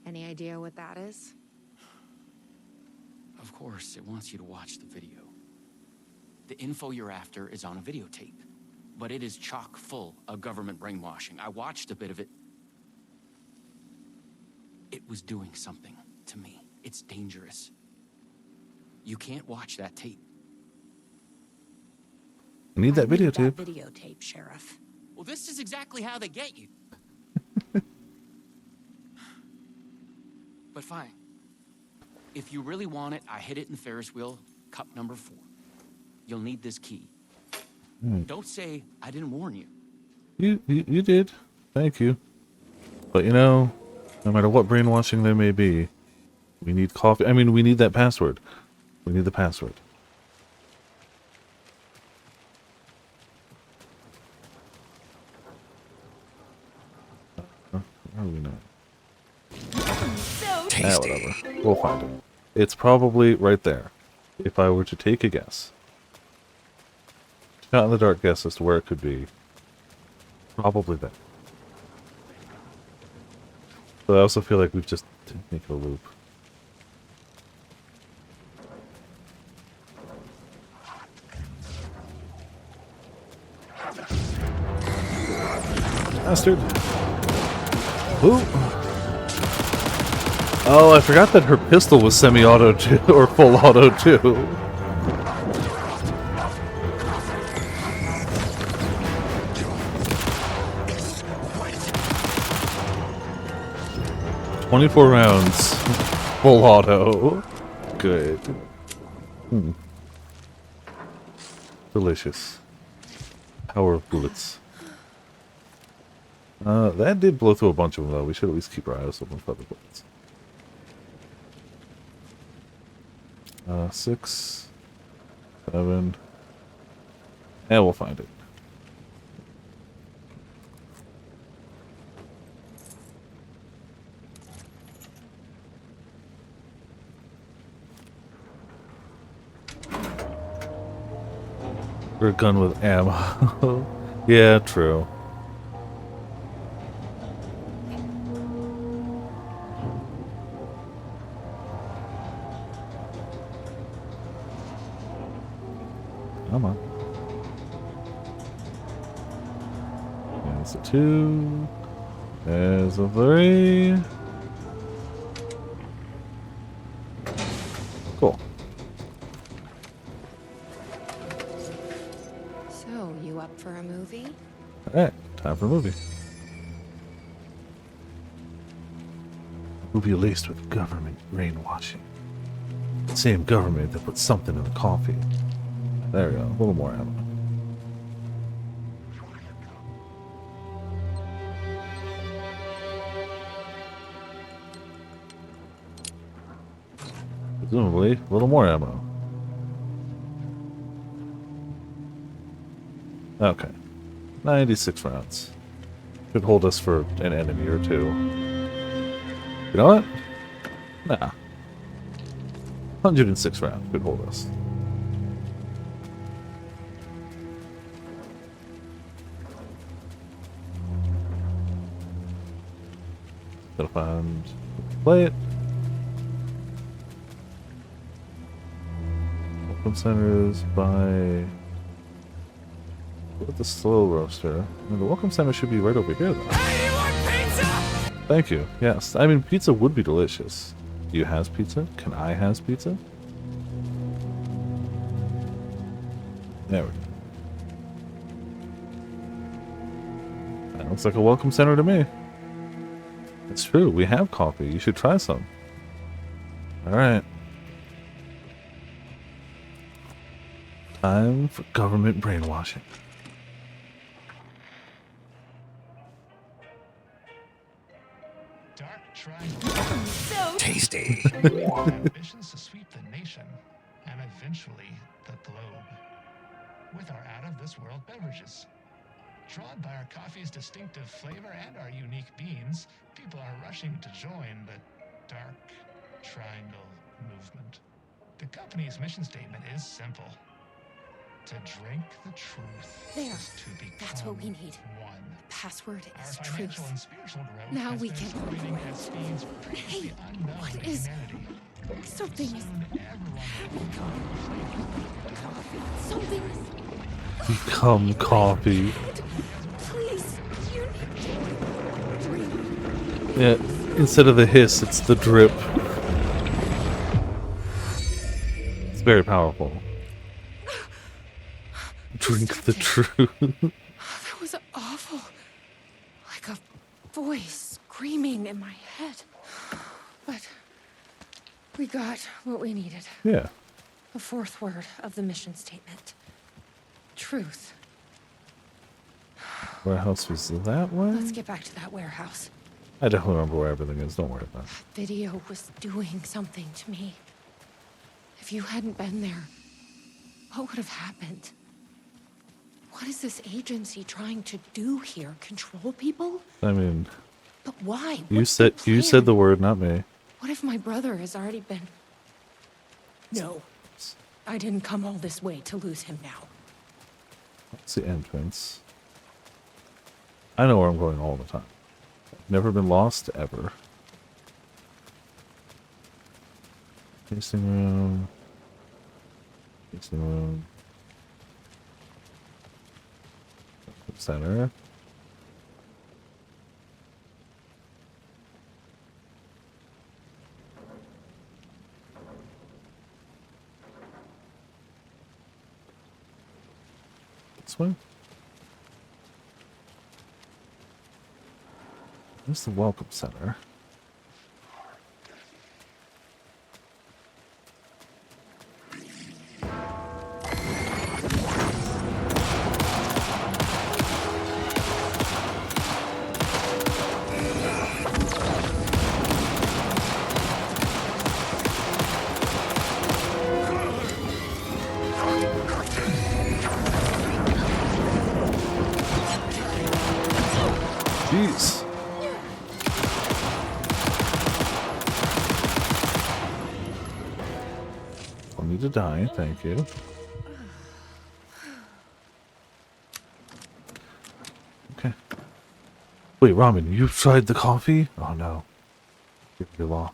Any idea what that is? Of course, it wants you to watch the video. The info you're after is on a videotape, but it is chock full of government brainwashing. I watched a bit of it. It was doing something to me. It's dangerous. You can't watch that tape. I need that I need videotape. that videotape, Sheriff. Well, this is exactly how they get you. But fine. If you really want it, I hid it in the Ferris wheel, cup number 4. You'll need this key. Don't say I didn't warn you. You did. Thank you. But you know, no matter what brainwashing there may be, we need coffee. I mean, we need that password. We need the password. Where are we now? Whatever. We'll find it. It's probably right there. If I were to take a guess. Shot in the dark guess as to where it could be. Probably there. But I also feel like we've just taken a loop. Bastard. Ooh. Oh, I forgot that her pistol was semi-auto too, or full auto too. "24 rounds, full auto. Good. Delicious. Power of bullets. That did blow through a bunch of them, though. We should at least keep our eyes open for other bullets. 6, 7. Yeah, we'll find it. Or a gun with ammo. Yeah, true. Come on. There's a 2. There's a 3. Cool. So, you up for a movie? Alright, time for a movie. Movie laced with government brainwashing. The same government that put something in the coffee. There we go, a little more ammo. Presumably, a little more ammo. Okay. 96 rounds. Should hold us for an enemy or two. You know what? Nah. 106 rounds could hold us. Gotta find... play it. Welcome centers by... With the slow roaster. I mean, the welcome center should be right over here, though. Hey, you want pizza? Thank you. Yes. I mean, pizza would be delicious. You has pizza? Can I has pizza? There we go. That looks like a welcome center to me. It's true. We have coffee. You should try some. Alright. Time for government brainwashing. Tasty. Ambitions to sweep the nation and eventually the globe with our out-of-this-world beverages. Drawn by our coffee's distinctive flavor and our unique beans, people are rushing to join the Dark Triangle movement. The company's mission statement is simple. To drink the truth There. is to become That's what we need. one. Password Our is financial truth. and spiritual growth Now has we been can accelerating operate. at speeds previously unknown what to is- humanity. Something is... Soon everyone will Something is... Become coffee. Please, you need to drink. Yeah, instead of the hiss, it's the drip. It's very powerful. Drink the truth. That was awful. Like a voice screaming in my head. But we got what we needed. Yeah. The fourth word of the mission statement. Truth. Warehouse was that way? Let's get back to that warehouse. I definitely remember where everything is. Don't worry about it. Video was doing something to me. If you hadn't been there, what would have happened? What is this agency trying to do here? Control people? I mean, But why? you What's the said the plan? word, not me. What if my brother has already been... No. I didn't come all this way to lose him now. That's the entrance. I know where I'm going all the time. Never been lost ever. Tasting room. Tasting room. Center. This way? There's the welcome center. Jeez. I'll need to die, thank you. Okay. Wait, Ramen, you've tried the coffee? Oh no. You're law.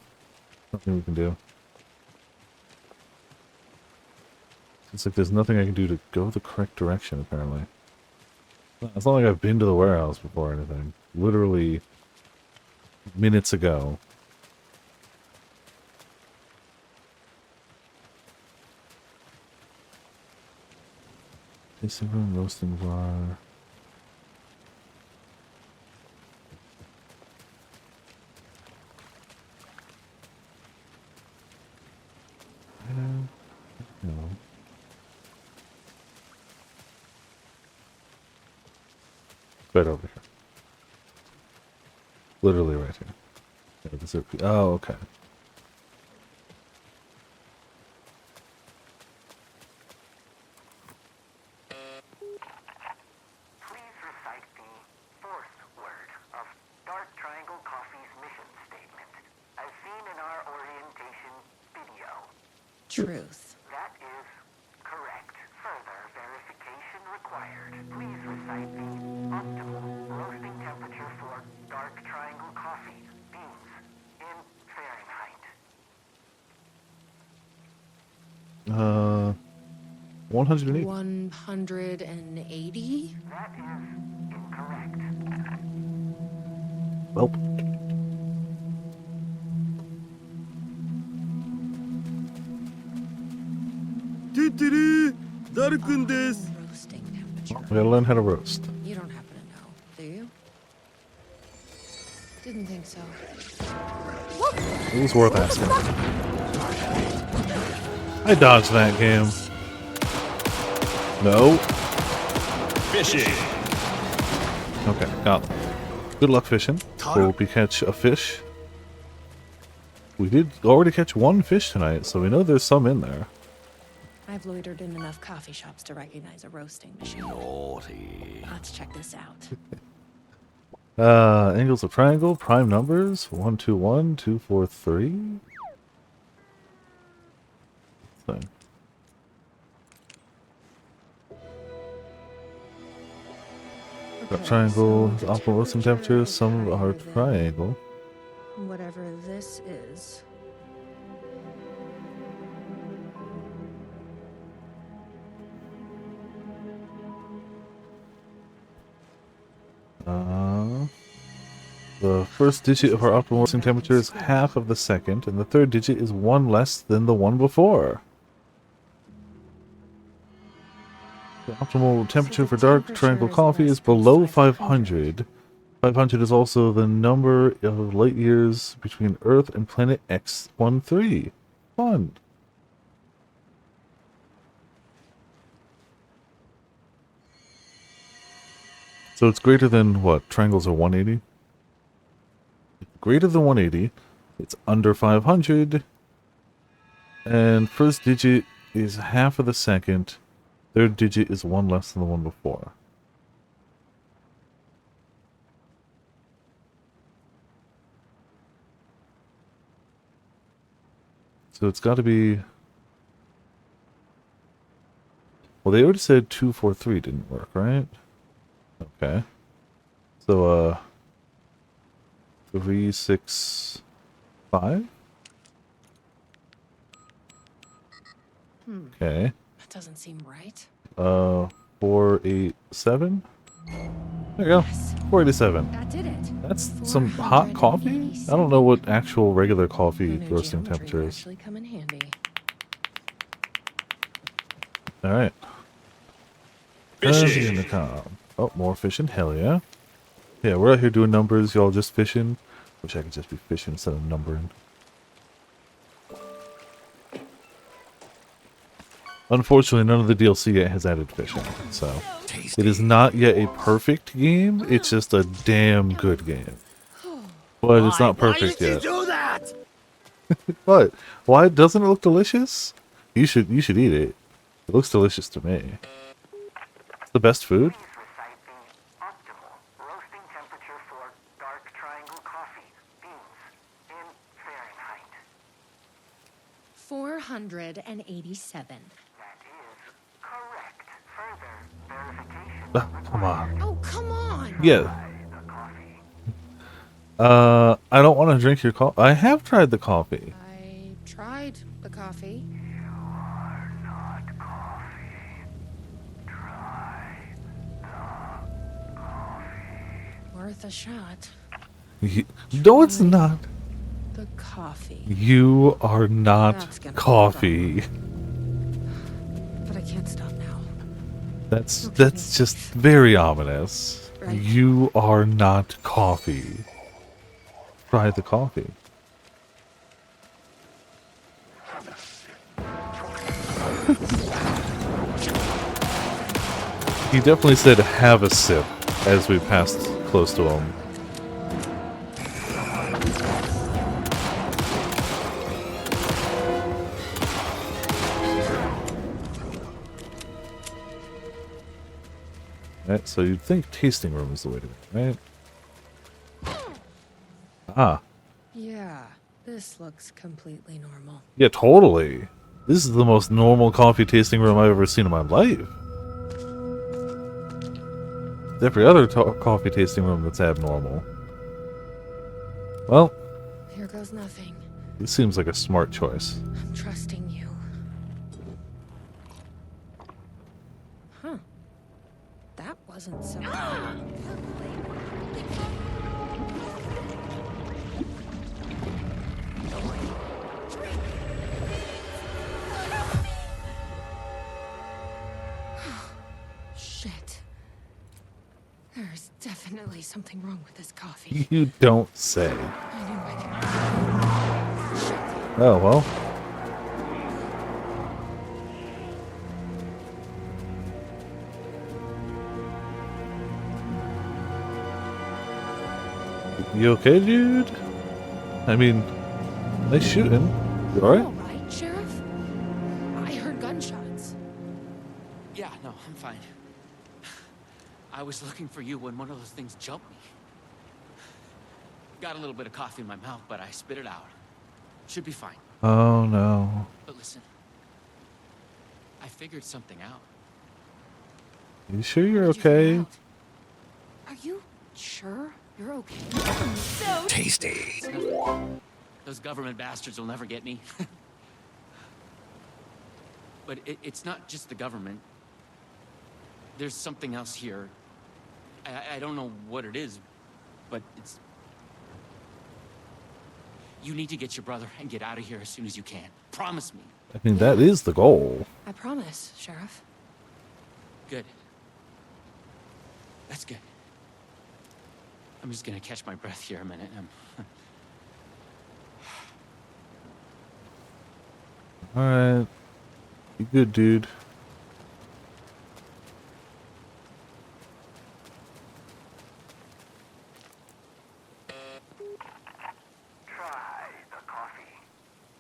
Nothing we can do. It's like there's nothing I can do to go the correct direction, apparently. It's not like I've been to the warehouse before or anything. Literally minutes ago. Tasting room, roasting bar. No. Right over here. Literally right here. Yeah, dessert. Oh, okay. Please recite the fourth word of Dark Triangle Coffee's mission statement, as seen in our orientation video. Truth. That is correct. Further verification required. Please recite the optimal roasting temperature for Dark Triangle Coffee beans in Fahrenheit. 180. 180? That is incorrect. Well. Roasting temperature. We gotta learn how to roast. You don't happen to know, do you? Didn't think so. It was worth asking. I dodged that game. No. Fishing. Okay, got it. Good luck fishing. Hope we catch a fish. We did already catch one fish tonight, so we know there's some in there. I've loitered in enough coffee shops to recognize a roasting machine. Naughty. Let's check this out. Angles of triangle, prime numbers, 1, 2, 1, 2, 4, 3. Thing. Triangle, optimal roasting temperature, some are triangle. Whatever this is. The first digit of our optimal roasting temperature is half of the second, and the third digit is one less than the one before. The optimal temperature for dark triangle coffee is below 500. 500 is also the number of light years between Earth and planet X13. Fun. So it's greater than what? Triangles are 180? Greater than 180. It's under 500. And first digit is half of the second. Third digit is one less than the one before. So it's got to be... Well, they already said 243 didn't work, right? Okay. So, 3, 6, 5? Okay. That doesn't seem right. 4, 8, 7? There you go. 487. That did it. That's some hot coffee? I don't know what actual regular coffee roasting temperature is. Actually come in handy. Alright. Fuzzy intercom. Oh, more fishing. Hell yeah. Yeah, we're out here doing numbers. Y'all just fishing. Wish I could just be fishing instead of numbering. Unfortunately, none of the DLC yet has added fishing, so it is not yet a perfect game. It's just a damn good game, but it's not perfect yet. do that? What? Why doesn't it look delicious? You should eat it. It looks delicious to me. It's the best food. 487. Come on. Oh, come on. Yeah. I don't want to drink your coffee. I have tried the coffee. I tried the coffee. Worth a shot. No, it's not. The coffee. You are not coffee. But I can't stop now. That's just very ominous. Right. You are not coffee. Try the coffee. He definitely said have a sip as we passed close to him. Right, so you'd think tasting room is the way to go, right? Ah. Yeah, this looks completely normal. Yeah, totally. This is the most normal coffee tasting room I've ever seen in my life. Every other coffee tasting room that's abnormal. Well, Here goes nothing. this seems like a smart choice. I'm trusting you. Huh. That wasn't so... Shit. There's definitely something wrong with this coffee. You don't say. I knew I could... Oh, well. You okay, dude? I mean, nice shooting. You alright? Alright, Sheriff? I heard gunshots. Yeah, no, I'm fine. I was looking for you when one of those things jumped me. Got a little bit of coffee in my mouth, but I spit it out. Should be fine. Oh, no. But listen, I figured something out. You sure you're What'd you figure okay? out? Are you sure you're okay? So Tasty. Those government bastards will never get me. But it's not just the government. There's something else here. I don't know what it is, but it's... You need to get your brother and get out of here as soon as you can. Promise me. I mean, that is the goal. I promise, Sheriff. Good. That's good. I'm just gonna catch my breath here a minute. Alright. You good, dude.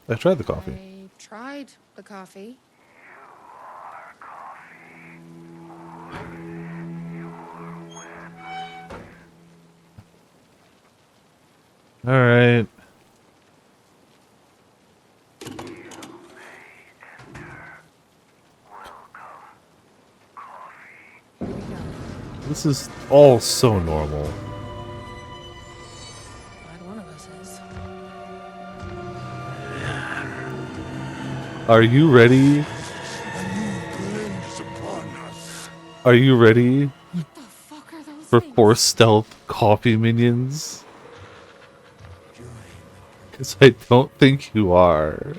I tried the coffee. I tried the coffee. Alright. This is all so normal. Glad one of us is. Are you ready? Are you ready What the fuck are those for things? 4 stealth coffee minions? Because I don't think you are.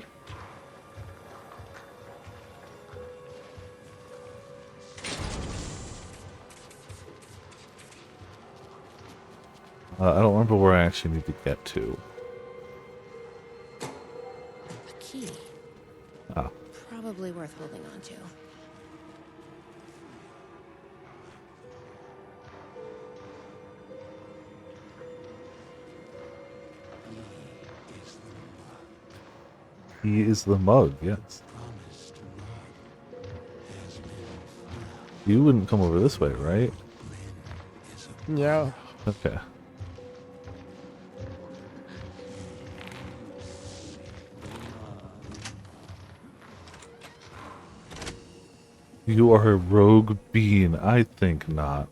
I don't remember where I actually need to get to. A key. Ah. Probably worth holding on to. He is the mug, yes. You wouldn't come over this way, right? Yeah. Okay. You are a rogue bean. I think not.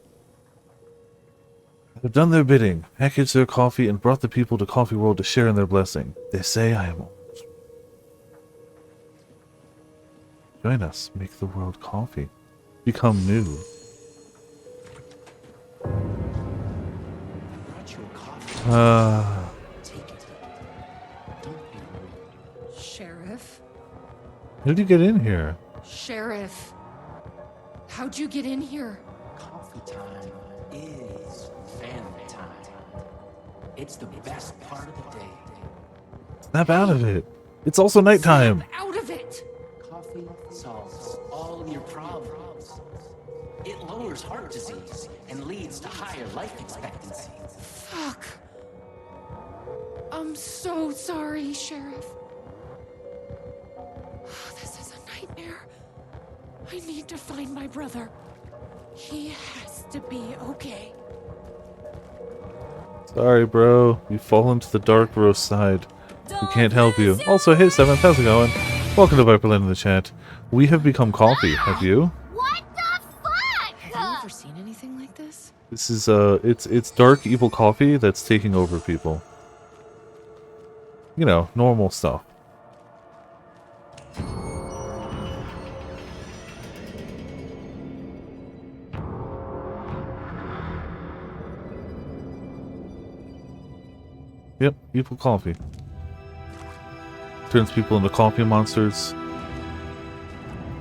They've done their bidding, packaged their coffee, and brought the people to Coffee World to share in their blessing. They say I am. Join us. Make the world coffee. Become new. Sheriff? How did you get in here? Sheriff! How'd you get in here? Coffee time is family time. It's the best part of the day. Snap out of it. It's also nighttime. Out of it! Coffee solves all your problems. It lowers heart disease and leads to higher life expectancy. Fuck. I'm so sorry, Sheriff. This is a nightmare. I need to find my brother. He has to be okay. Sorry, bro. You've fallen to the dark bro side. We can't help you. Also, hey, Seventh, how's it going? Welcome to Viperland in the chat. We have become coffee. Have you? What the fuck? Have you ever seen anything like this? This is it's dark evil coffee that's taking over people. You know, normal stuff. Yep, evil coffee. Turns people into coffee monsters.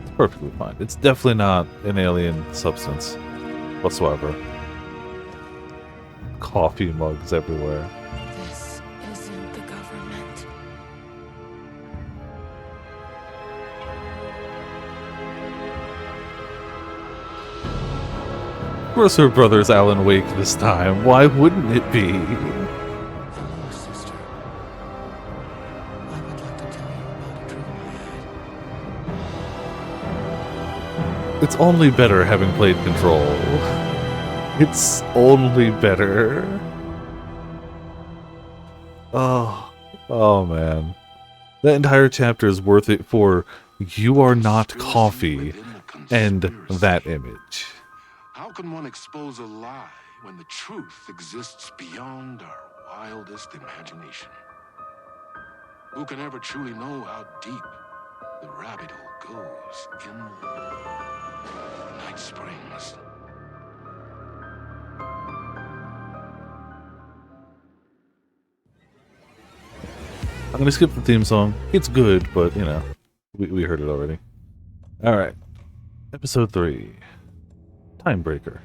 It's perfectly fine. It's definitely not an alien substance whatsoever. Coffee mugs everywhere. This isn't the government. Of course her brother's Alan Wake this time. Why wouldn't it be? Hello, sister. I would like to tell you about a dream I had. It's only better having played Control. It's only better. Oh man. That entire chapter is worth it for "You are not coffee" and that image. How can one expose a lie when the truth exists beyond our wildest imagination? Who can ever truly know how deep the rabbit hole goes in Night Springs? I'm gonna skip the theme song. It's good, but you know, we heard it already. Alright. Episode 3. Timebreaker.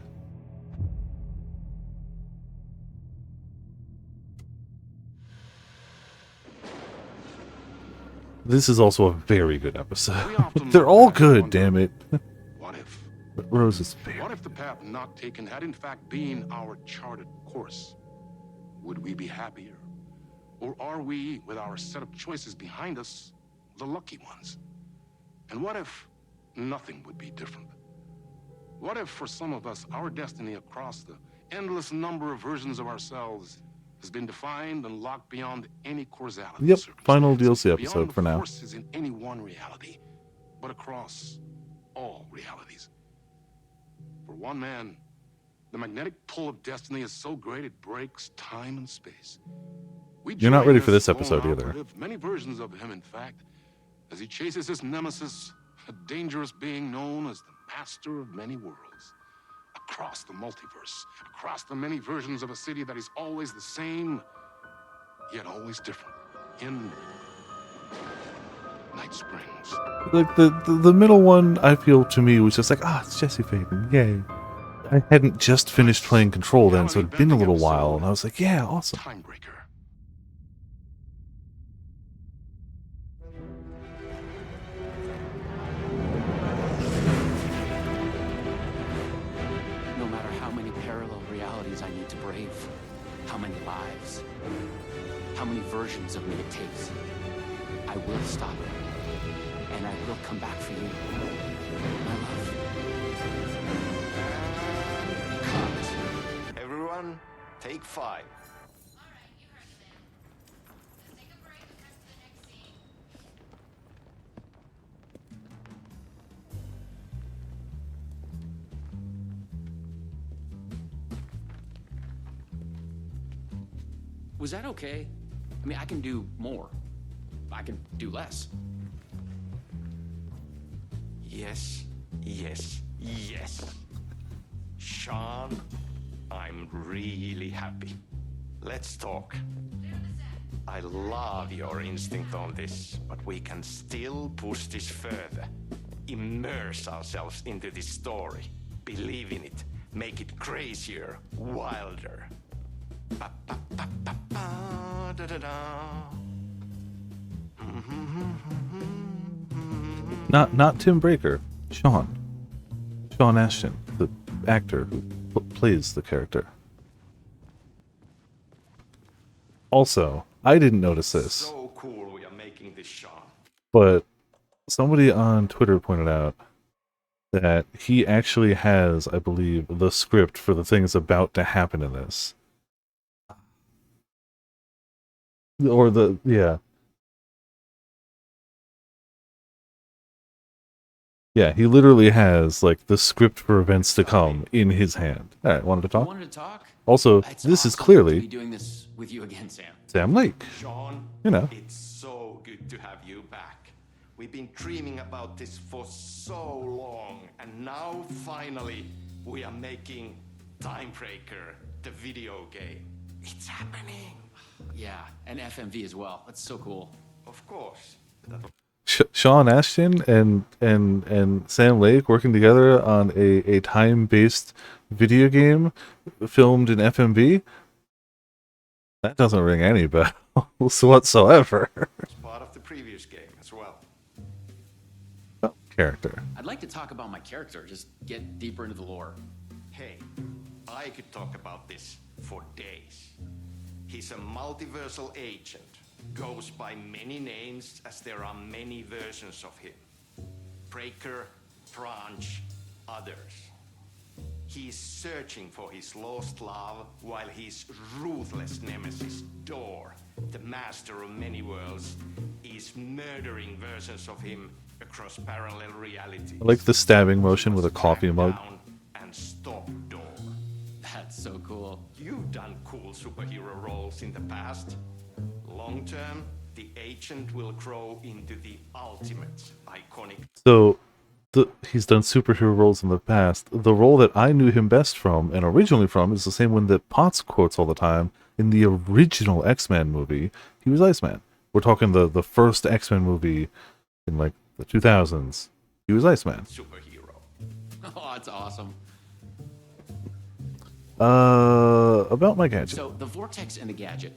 This is also a very good episode. They're all good, damn it. What if? But Rose is fair. What if the path not taken had in fact been our charted course? Would we be happier? Or are we, with our set of choices behind us, the lucky ones? And what if nothing would be different? What if, for some of us, our destiny across the endless number of versions of ourselves has been defined and locked beyond any causality? Yep, final DLC episode for now. Forces in any one reality, but across all realities. For one man, the magnetic pull of destiny is so great it breaks time and space. You're not ready for this episode either. Many versions of him, in fact, as he chases his nemesis, a dangerous being known as the master of many worlds. Across the multiverse, across the many versions of a city that is always the same, yet always different. In Night Springs. Like the middle one, I feel to me was just like, it's Jesse Faden, yay. I hadn't just finished playing Control then, so it had been a little while, and I was like, yeah, awesome. Timebreaker. No matter how many parallel realities I need to brave, how many lives, how many versions of me it takes, I will stop it. And I will come back for you, my love. Cut. Everyone, take 5. Was that okay? I mean, I can do more. I can do less. Yes, yes, yes. Sean, I'm really happy. Let's talk. I love your instinct on this, but we can still push this further. Immerse ourselves into this story. Believe in it. Make it crazier, wilder. Ba, ba, ba, ba, ba, da, da, da. Not Tim Breaker. Sean Ashton, the actor who plays the character. Also, I didn't notice this, So cool we are making this, Sean. but somebody on Twitter pointed out that he actually has, I believe, the script for the things about to happen in this. Or yeah. Yeah, he literally has, like, the script for events to come in his hand. Alright, wanted to You talk? wanted to talk? Also, It's this is awesome to be clearly doing this with you again, Sam. Sam Lake. Sean, You know. it's so good to have you back. We've been dreaming about this for so long, and now finally we are making Timebreaker, the video game. It's happening. Yeah, and FMV as well. That's so cool. Of course. That Sean Ashton and Sam Lake working together on a time-based video game filmed in FMV? That doesn't ring any bells whatsoever. was part of the previous game as well. Character. I'd like to talk about my character, just get deeper into the lore. Hey, I could talk about this for days. He's a multiversal agent. Goes by many names as there are many versions of him. Breaker, Branch, others. He's searching for his lost love while his ruthless nemesis, Door, the master of many worlds, is murdering versions of him across parallel realities. I like the stabbing motion with a coffee mug. Down and stop Door. That's so cool. You've done cool superhero roles in the past. Long term, the agent will grow into the ultimate iconic. So, he's done superhero roles in the past. The role that I knew him best from, and originally from, is the same one that Potts quotes all the time. In the original X-Men movie, he was Iceman. We're talking the first X-Men movie in, like, the 2000s. He was Iceman. Superhero. Oh, that's awesome. About my gadget. So the Vortex and the Gadget.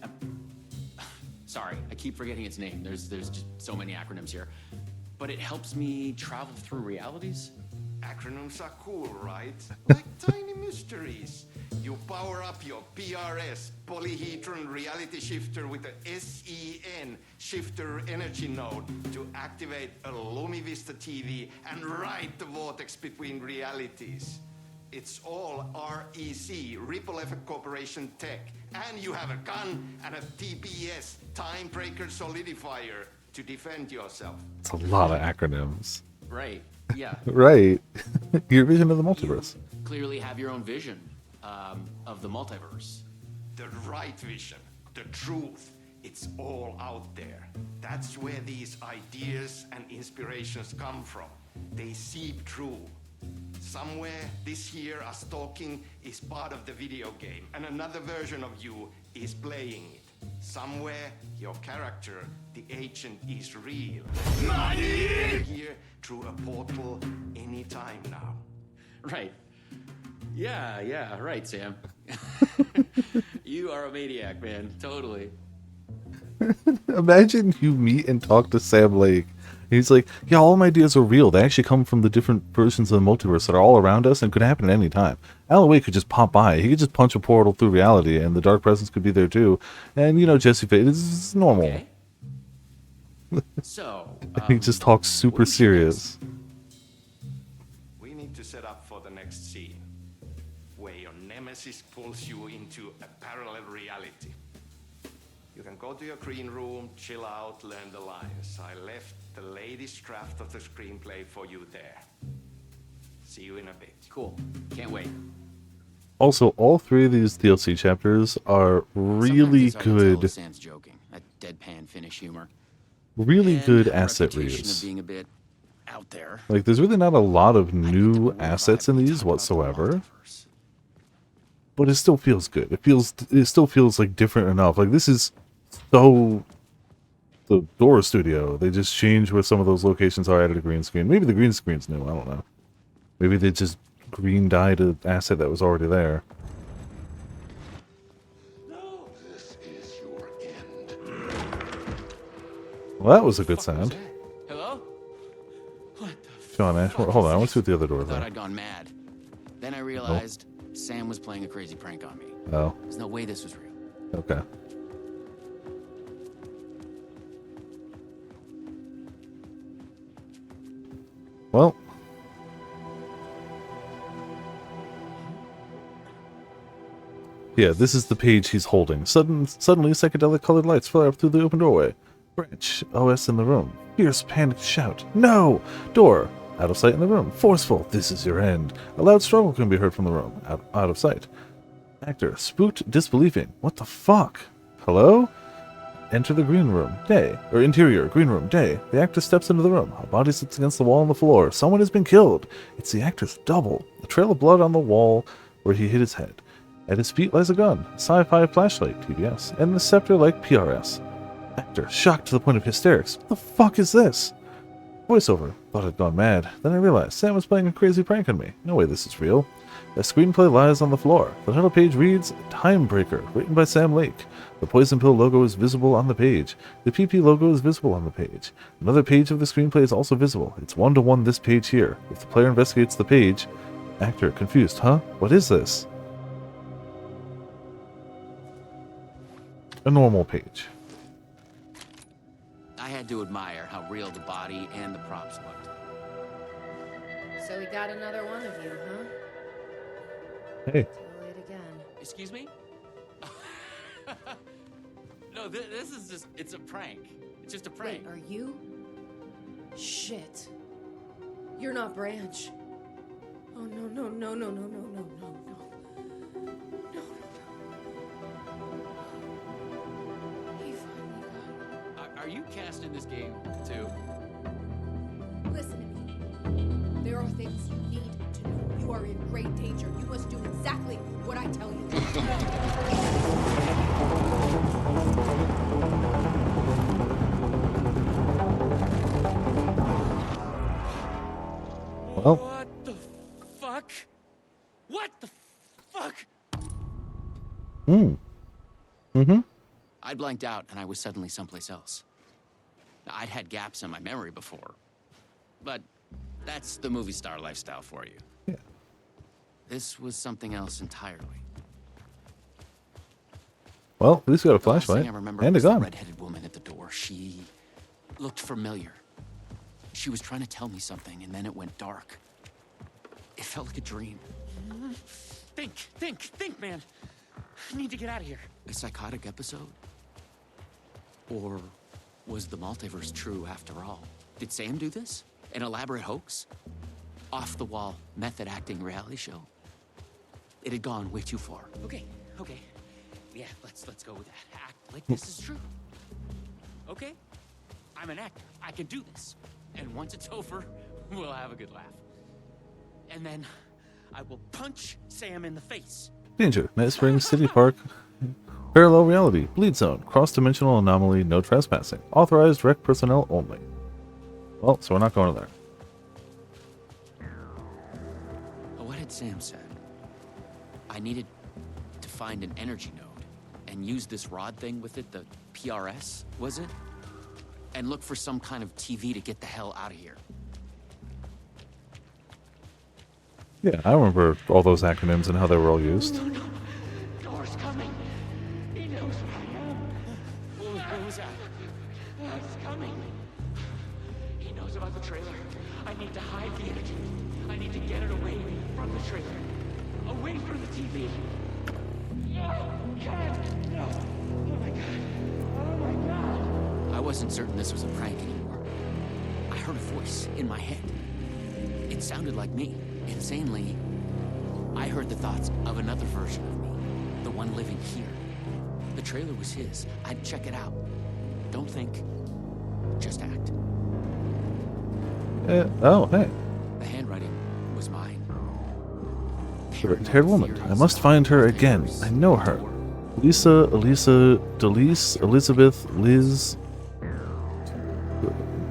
Sorry, I keep forgetting its name. There's just so many acronyms here. But it helps me travel through realities. Acronyms are cool, right? Like tiny mysteries. You power up your PRS, Polyhedron Reality Shifter, with a SEN Shifter Energy Node to activate a LumiVista TV and ride the vortex between realities. It's all REC, Ripple Effect Corporation tech. And you have a gun and a TPS, Timebreaker Solidifier, to defend yourself. It's a lot of acronyms. Right, yeah. Right. Your vision of the multiverse. You clearly have your own vision of the multiverse. The right vision, the truth, it's all out there. That's where these ideas and inspirations come from. They seep through. Somewhere this here, us talking, is part of the video game, and another version of you is playing it. Somewhere, your character, the agent, is real. Here through a portal anytime now. Right. Yeah, right, Sam. You are a maniac, man. Totally. Imagine you meet and talk to Sam Lake. He's like, yeah, all my ideas are real. They actually come from the different versions of the multiverse that are all around us and could happen at any time. Alan Wake could just pop by. He could just punch a portal through reality, and the Dark Presence could be there too. And, you know, Jesse Faye, this is normal. Okay. So, He just talks super serious. We need to set up for the next scene, where your nemesis pulls you into a parallel reality. You can go to your green room, chill out, learn the lines. I left the latest draft of the screenplay for you there. See you in a bit. Cool. Can't wait. Also, all three of these DLC chapters are really Sometimes it's hard to tell good, if Sam's joking. That deadpan Finnish humor. really And good a asset reputation reuse. of being a bit out there. Like, there's really not a lot of new more assets in vibe when we these talk about the whatsoever, multiverse. but it still feels good. It still feels like different enough. Like, this is so the Dora Studio. They just changed where some of those locations are, added a green screen. Maybe the green screen's new. I don't know. Maybe they just green dyed an asset that was already there. This is your end. Well, that was a good sound. Hello? John Ashmore. Hold on, I want to see what the other door I thought there. I'd gone mad. Then I realized Sam was playing a crazy prank on me. Oh, There's no way this was real. okay. Well. Yeah, this is the page he's holding. Suddenly, psychedelic colored lights flare up through the open doorway. Branch, OS in the room. Fierce, panicked shout. No! Door. Out of sight in the room. Forceful. This is your end. A loud struggle can be heard from the room. Out of sight. Actor. Spooked, disbelieving. What the fuck? Hello? Enter the green room. Day. Or interior. Green room. Day. The actor steps into the room. A body sits against the wall on the floor. Someone has been killed. It's the actor's double. A trail of blood on the wall where he hit his head. At his feet lies a gun, sci-fi flashlight, TBS, and the scepter-like PRS. Actor, shocked to the point of hysterics. What the fuck is this? Voiceover. Thought I'd gone mad. Then I realized Sam was playing a crazy prank on me. No way this is real. A screenplay lies on the floor. The title page reads, Time Breaker, written by Sam Lake. The Poison Pill logo is visible on the page. The PP logo is visible on the page. Another page of the screenplay is also visible. It's 1-to-1 this page here. If the player investigates the page... Actor, confused, huh? What is this? A normal page. I had to admire how real the body and the props looked. So we got another one of you, huh? Hey. Too late again. Excuse me? No, this is just, it's a prank. It's just a prank. Wait, are you? Shit. You're not Branch. Oh, no, no, no, no, no, no, no, no, no. No, no, no. He finally got Are you cast in this game, too? Listen to me. There are things you need to know. You are in great danger. You must do exactly what I tell you. Well. What the fuck? What the fuck? I blanked out and I was suddenly someplace else. I'd had gaps in my memory before, but that's the movie star lifestyle for you. Yeah. This was something else entirely. Well, at least we got a The last thing flashlight I remember and a was the gun. redheaded woman at the door. She looked familiar. She was trying to tell me something, and then it went dark. It felt like a dream. Think, man. I need to get out of here. A psychotic episode? Or was the multiverse true after all? Did Sam do this? An elaborate hoax? Off-the-wall, method-acting reality show? It had gone way too far. Okay. Yeah, let's go with that. Act like this is true. Okay? I'm an actor. I can do this. And once it's over, we'll have a good laugh. And then I will punch Sam in the face. Danger. Night Springs City Park. Parallel reality. Bleed zone. Cross-dimensional anomaly. No trespassing. Authorized rec personnel only. Well, so we're not going there. What had Sam said? I needed to find an energy node and use this rod thing with it, the PRS, was it? And look for some kind of TV to get the hell out of here. Yeah, I remember all those acronyms and how they were all used. Door's coming. He knows where I am. What was that? It's coming. He knows about the trailer. I need to hide the energy. I need to get it away from the trailer. Away from the TV. No! Can't! No! Oh my god! Oh my god! I wasn't certain this was a prank anymore. I heard a voice in my head. It sounded like me. Insanely, I heard the thoughts of another version of me. The one living here. The trailer was his. I'd check it out. Don't think. Just act. Oh, hey. The handwriting was mine. The red-haired woman. I must find her again. I know her. Lisa, Elisa, Delise, Elizabeth, Liz,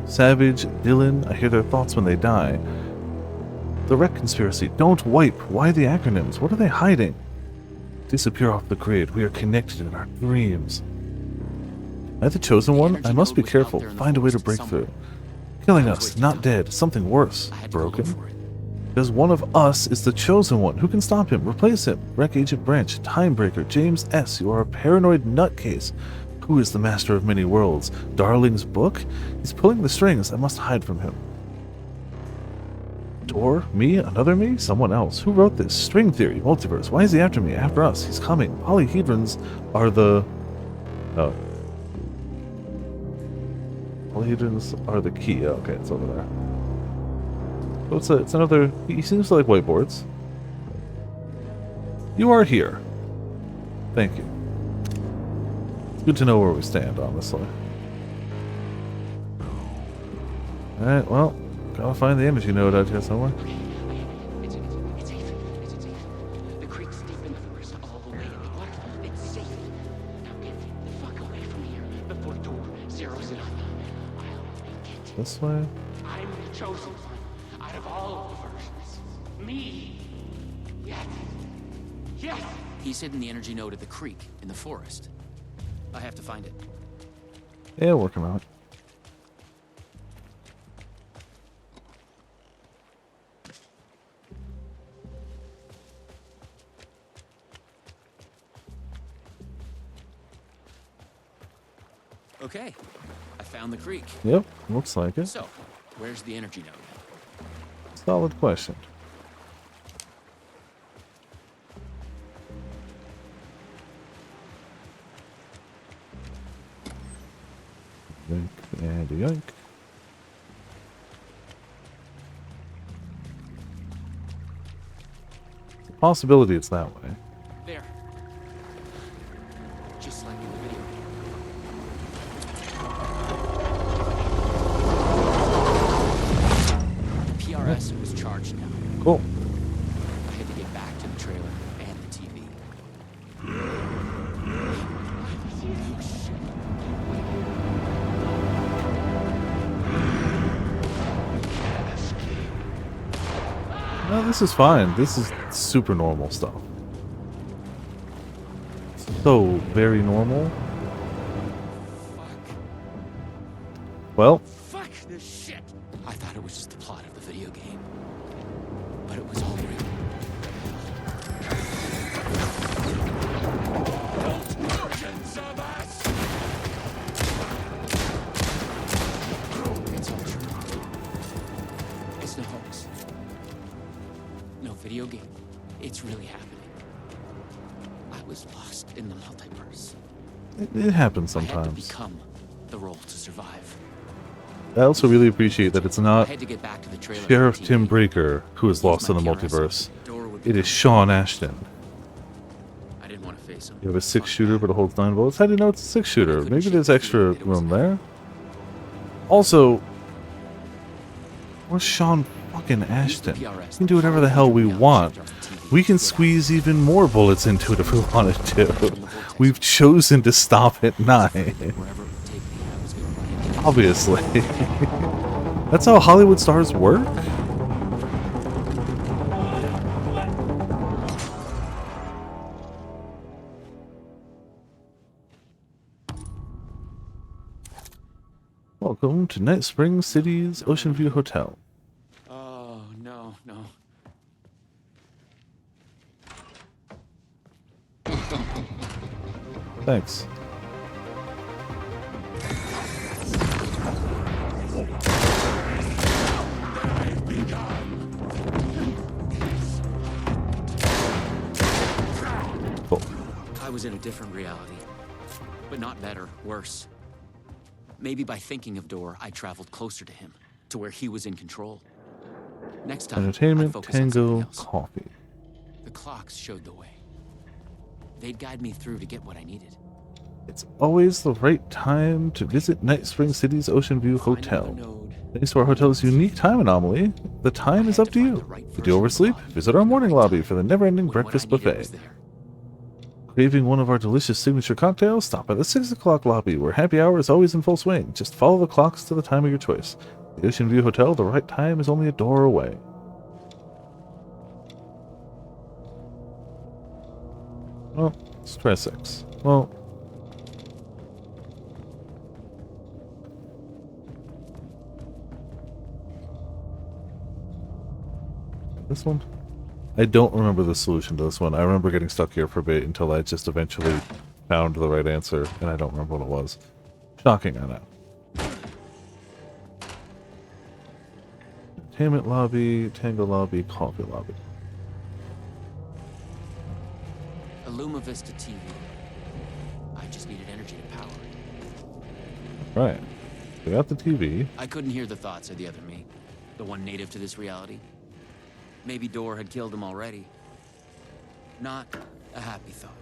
Savage, Dylan. I hear their thoughts when they die. The Wreck Conspiracy. Don't wipe. Why the acronyms? What are they hiding? Disappear off the grid. We are connected in our dreams. Am I the chosen one? I must be careful. Find a way to break through. Killing us, not dead. Something worse. Broken? Because one of us is the chosen one. Who can stop him? Replace him. Wreck Agent Branch. Timebreaker. James S. You are a paranoid nutcase. Who is the master of many worlds? Darling's book? He's pulling the strings. I must hide from him. Door? Me? Another me? Someone else. Who wrote this? String theory. Multiverse. Why is he after me? After us. He's coming. Polyhedrons are the... Oh. Polyhedrons are the key. Oh, okay, it's over there. So it's another... He seems to like whiteboards. You are here. Thank you. It's good to know where we stand, honestly. Alright, well... Gotta find the energy node out here somewhere. It's safe. It's safe. The creek's deep in the forest, all the way in the waterfall. It's safe. Now get the fuck away from here before Door zeroes it up. I'll make it. This way? I'm the chosen one out of all of the versions. Me. Yes. Yes. He's hidden the energy node at the creek in the forest. I have to find it. Yeah, working on it. Okay, I found the creek. Yep, looks like it. So, where's the energy node? Solid question. Yoink and a yoink. It's a possibility it's that way. There. Just like in the video. The PRS was charged now. Cool. I had to get back to the trailer and the TV. No, this is fine. This is super normal stuff. So very normal. Fuck. Well, Fuck this shit! I thought it was just the plot of the video game. But it was all real. Versions of us! It's all true. It's no hoax. No video game. It's really happening. I was lost in the multiverse. it happens I had to sometimes. become the role to survive. I also really appreciate that it's I not had to get back to the trailer. Sheriff and the Tim TV. Breaker who is lost in the my PRS. multiverse. Door would It be is Sean Ashton. I didn't want to face him. You have a 6-shooter, but it holds 9 bullets. How do you know it's a 6-shooter? Maybe there's extra room there. Also, where's Sean fucking Ashton? We can do whatever the hell we want. We can squeeze even more bullets into it if we wanted to. We've chosen to stop at 9. Wherever it would take me, I was going to run into Obviously. That's how Hollywood stars work? Welcome to Night Spring City's Ocean View Hotel. Oh, no, no. Thanks. Cool. I was in a different reality. But not better, worse. Maybe by thinking of Door, I traveled closer to him, to where he was in control. Next time, I'd Entertainment, focus on something tango, else. coffee. The clocks showed the way. They'd guide me through to get what I needed. It's always the right time to visit Night Spring City's Ocean View Find Hotel. another node. Thanks to our hotel's unique time anomaly, the time is up to you. Did you oversleep? Visit our morning lobby for the never-ending When what I breakfast needed buffet. was there. Craving one of our delicious signature cocktails? Stop by the 6 o'clock lobby, where happy hour is always in full swing. Just follow the clocks to the time of your choice. The Ocean View Hotel, the right time is only a door away. Well, let's try 6. Well, this one? I don't remember the solution to this one. I remember getting stuck here for a bit until I just eventually found the right answer, and I don't remember what it was. Shocking, I know. Entertainment lobby, tango lobby, coffee lobby. A Luma Vista TV. I just needed energy to power it. Right. We got the TV. I couldn't hear the thoughts of the other me, the one native to this reality. Maybe Door had killed him already. Not a happy thought.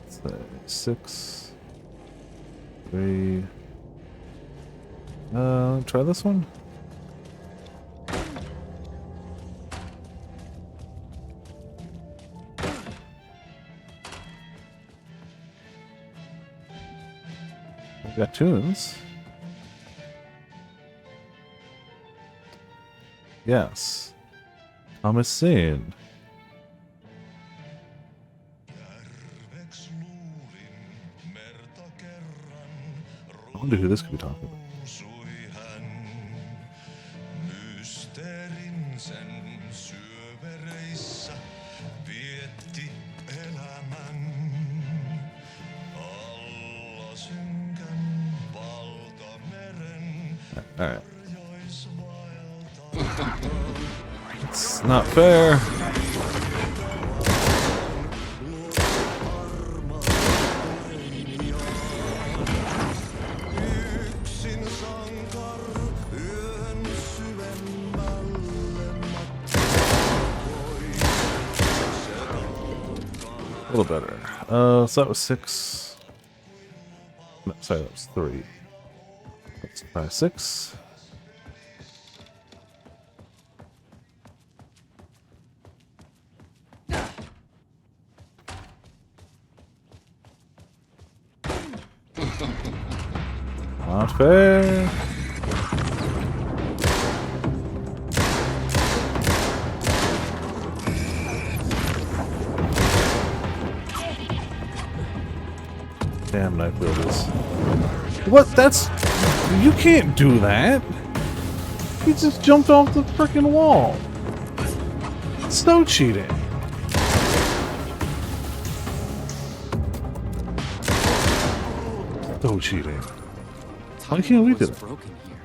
Let's say 6, 3. Try this one. We got tunes. Yes. Thomas Sane. I wonder who this could be talking about. Alright. It's not fair. A little better. So that was 6. No, sorry, that was 3. Let's try 6. Not fair. Damn knife wielders. What? That's... You can't do that! He just jumped off the frickin' wall! Snow cheating! Snow cheating. Why can't we do Was that? broken here.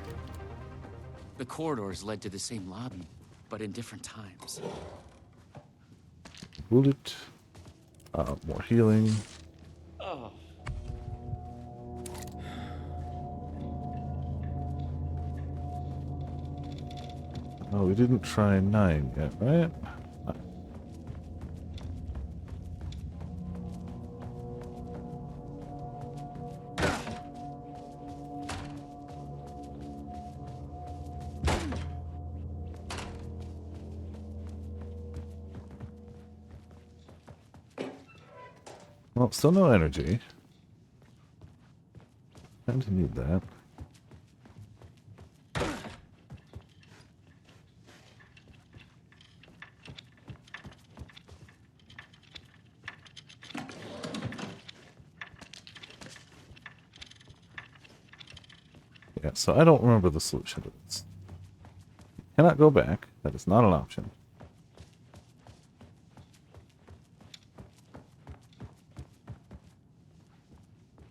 The corridors led to the same lobby, but in different times. Bullet. More healing. Oh, we didn't try 9 yet, right? Well, still no energy. Kind of need that. Yeah, so I don't remember the solution to this. Cannot go back. That is not an option.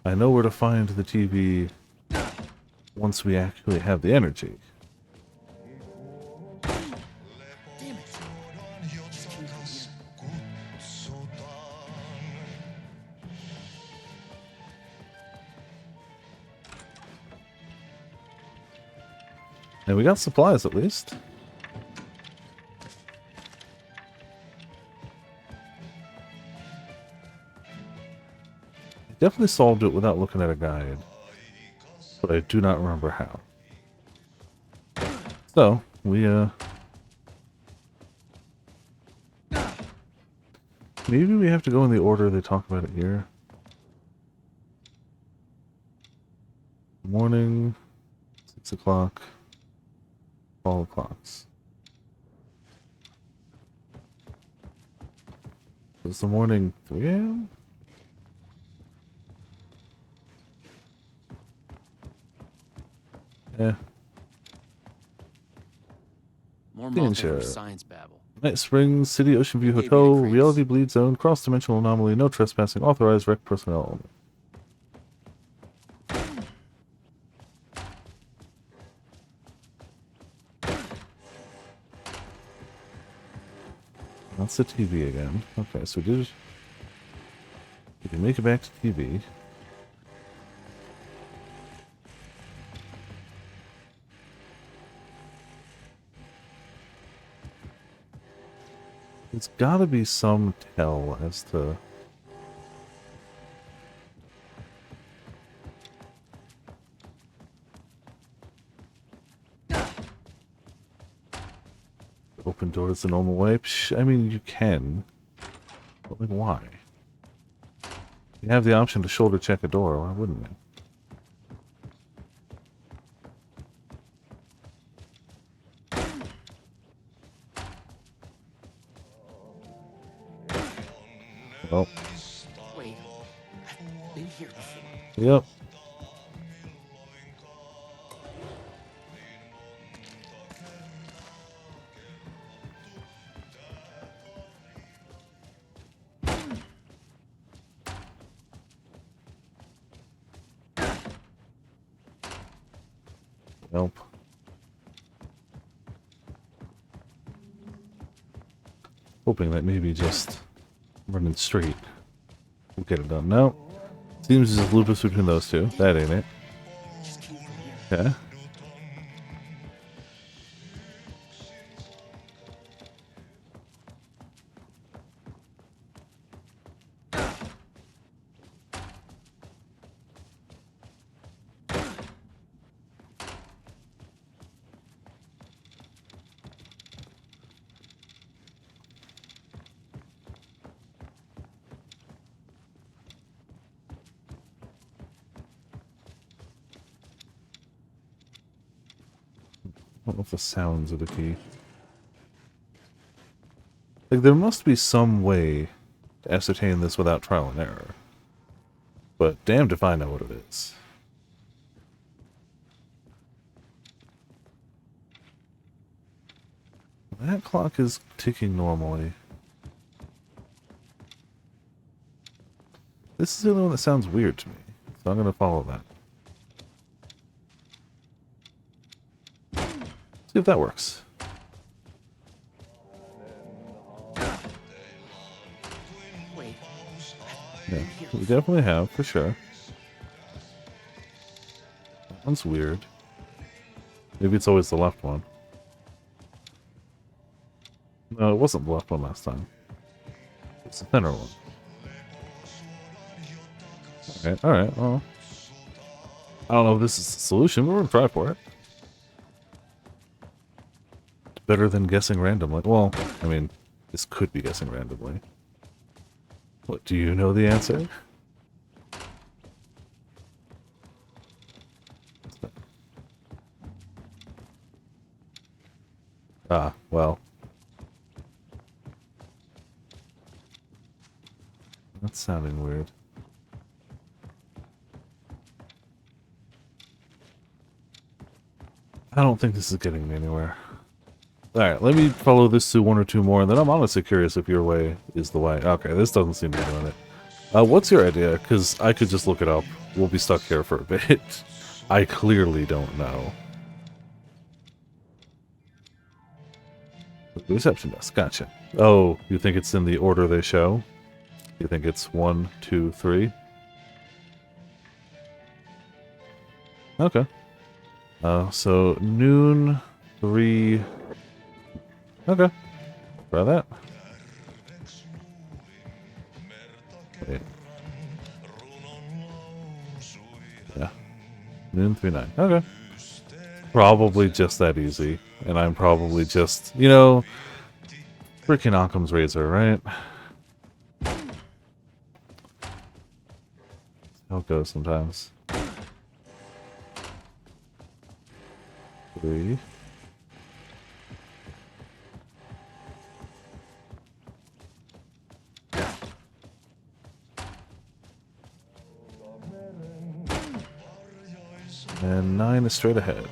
I know where to find the TV once we actually have the energy. Damn it. Just can't go here. And we got supplies at least. Definitely solved it without looking at a guide, but I do not remember how. So, we, maybe we have to go in the order they talk about it here. Morning, 6 o'clock, all o'clocks. Is the morning 3 a.m.? Yeah. More Danger. multiverse science babble. Night Springs, City Ocean View Hey, Hotel, Beauty Creeps. Reality Bleed Zone, Cross-Dimensional Anomaly, no trespassing, authorized rec personnel only. That's the TV again. Okay, so we can make it back to TV. There's gotta be some tell as to... Open doors the normal way? Psh, I mean, you can. But, like, why? You have the option to shoulder check a door, why wouldn't you? Well. Wait, I've been here before. Yep. Nope. Hoping that maybe just running straight will get it done. No. Seems there's a lupus between those two. That ain't it. Yeah. I don't know if the sounds are the key. Like, there must be some way to ascertain this without trial and error. But damned if I know what it is. That clock is ticking normally. This is the only one that sounds weird to me, so I'm going to follow that. See if that works. Wait, Yeah, we definitely have, for sure. That one's weird. Maybe it's always the left one. No, it wasn't the left one last time. It's the center one. Alright, well. I don't know if this is the solution, but we're gonna try for it. It's better than guessing randomly. Well, I mean, this could be guessing randomly. What, do you know the answer? Ah, well. That's sounding weird. I don't think this is getting me anywhere. Alright, let me follow this to one or two more, and then I'm honestly curious if your way is the way. Okay, this doesn't seem to be doing it. What's your idea? Because I could just look it up. We'll be stuck here for a bit. I clearly don't know. Reception desk, gotcha. Oh, you think it's in the order they show? You think it's 1, 2, 3? Okay. So noon, 3. Okay. Try that. Wait. Yeah. Noon, 3, 9. Okay. Probably just that easy. And I'm probably just, you know, freaking Occam's razor, right? How it goes sometimes. 3. And 9 is straight ahead.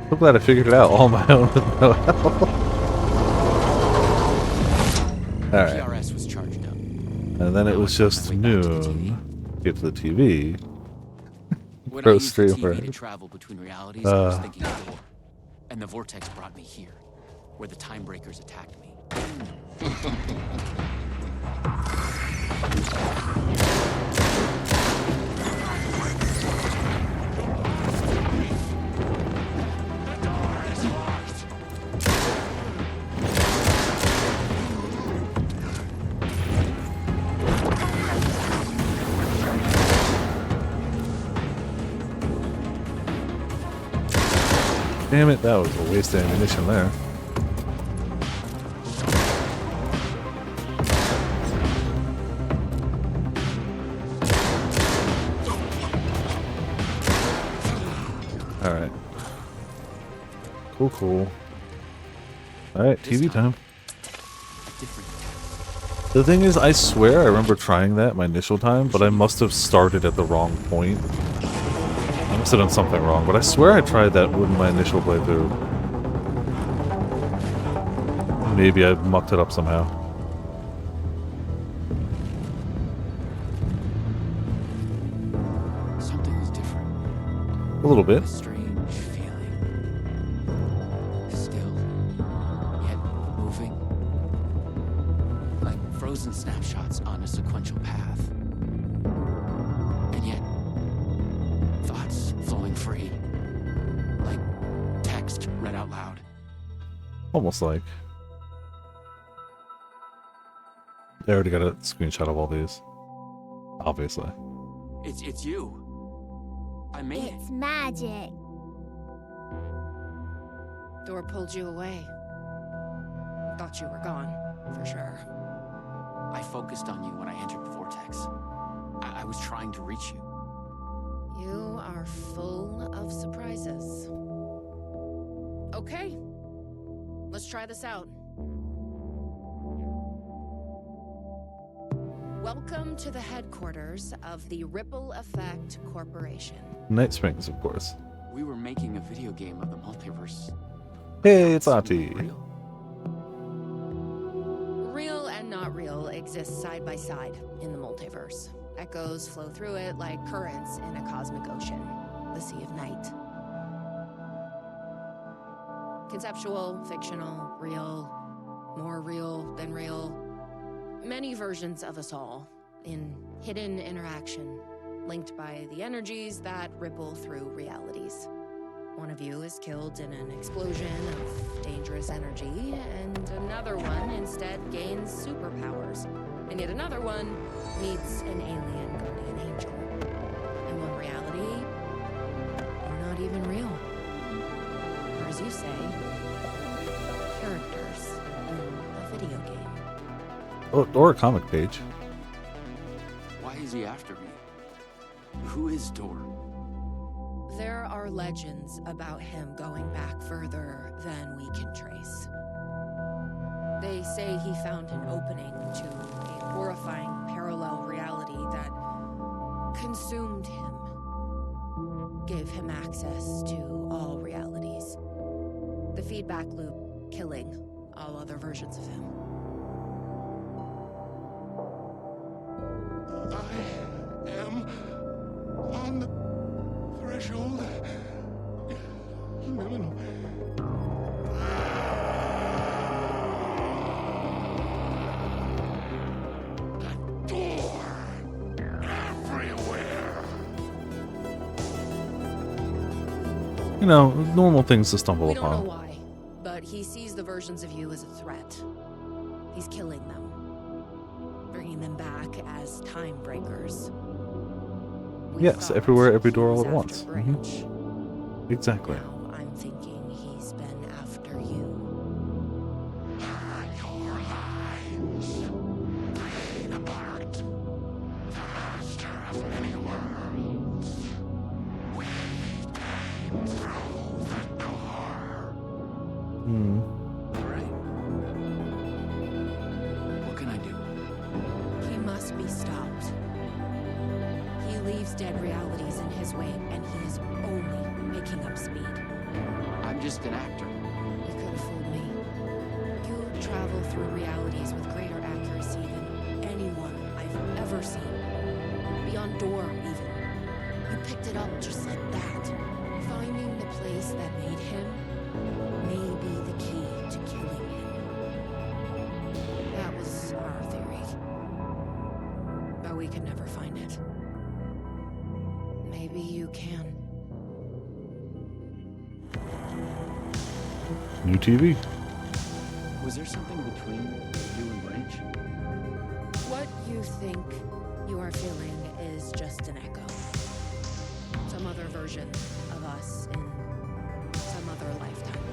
I'm glad I figured it out all on my own with no help. Alright. PRS was charged up. And then it was just noon. Get to the TV. When I Pro used the streamer. TV to travel between realities, I was thinking of Door. And the vortex brought me here, where the time breakers attacked me. Damn it, that was a waste of ammunition there. Alright. Cool. Alright, TV time. The thing is, I swear I remember trying that my initial time, but I must have started at the wrong point. I must have done something wrong, but I swear I tried that with my initial playthrough. Maybe I mucked it up somehow. Something was different. A little bit. A strange feeling. Still, yet moving. Like frozen snapshots on a sequential path. And yet, thoughts flowing free. Like text read out loud. Almost like. I already got a screenshot of all these. Obviously. It's you. I made it. It's magic. Door pulled you away. Thought you were gone, for sure. I focused on you when I entered the vortex. I was trying to reach you. You are full of surprises. Okay. Let's try this out. Welcome to the headquarters of the Ripple Effect Corporation. Night Springs, of course. We were making a video game of the multiverse. Hey, it's Ati. Real and not real exist side by side in the multiverse. Echoes flow through it like currents in a cosmic ocean, the Sea of Night. Conceptual, fictional, real, more real than real. Many versions of us all, in hidden interaction, linked by the energies that ripple through realities. One of you is killed in an explosion of dangerous energy, and another one instead gains superpowers, and yet another one meets an alien guardian angel. In one reality, you're not even real. Or as you say, characters in a video game. Or a comic page. Why is he after me? Who is Door? There are legends about him going back further than we can trace. They say he found an opening to a horrifying parallel reality that consumed him, gave him access to all realities. The feedback loop killing all other versions of him. I am on the threshold. Liminal. That door. Everywhere. You know, normal things to stumble We don't know upon. why, but he sees the versions of you as a threat. He's killing them, bringing them back as time breakers. We Yes, thought everywhere, every door, he all at was once. after Mhm. Branch. Exactly. Now I'm thinking he's been after you. Your lines. Playing apart. The master of many worlds. We came through the door. Hmm. All right. What can I do? He must be stopped. He leaves dead realities in his wake, and he is only picking up speed. I'm just an actor. You could have fooled me. You travel through realities with greater accuracy than anyone I've ever seen. Beyond Door, even. You picked it up just like that. Finding the place that made him may be the key to killing him. That was our theory. But we could never find it. Maybe you can. New TV. Was there something between you and Branch? What you think you are feeling is just an echo. Some other version of us in some other lifetime.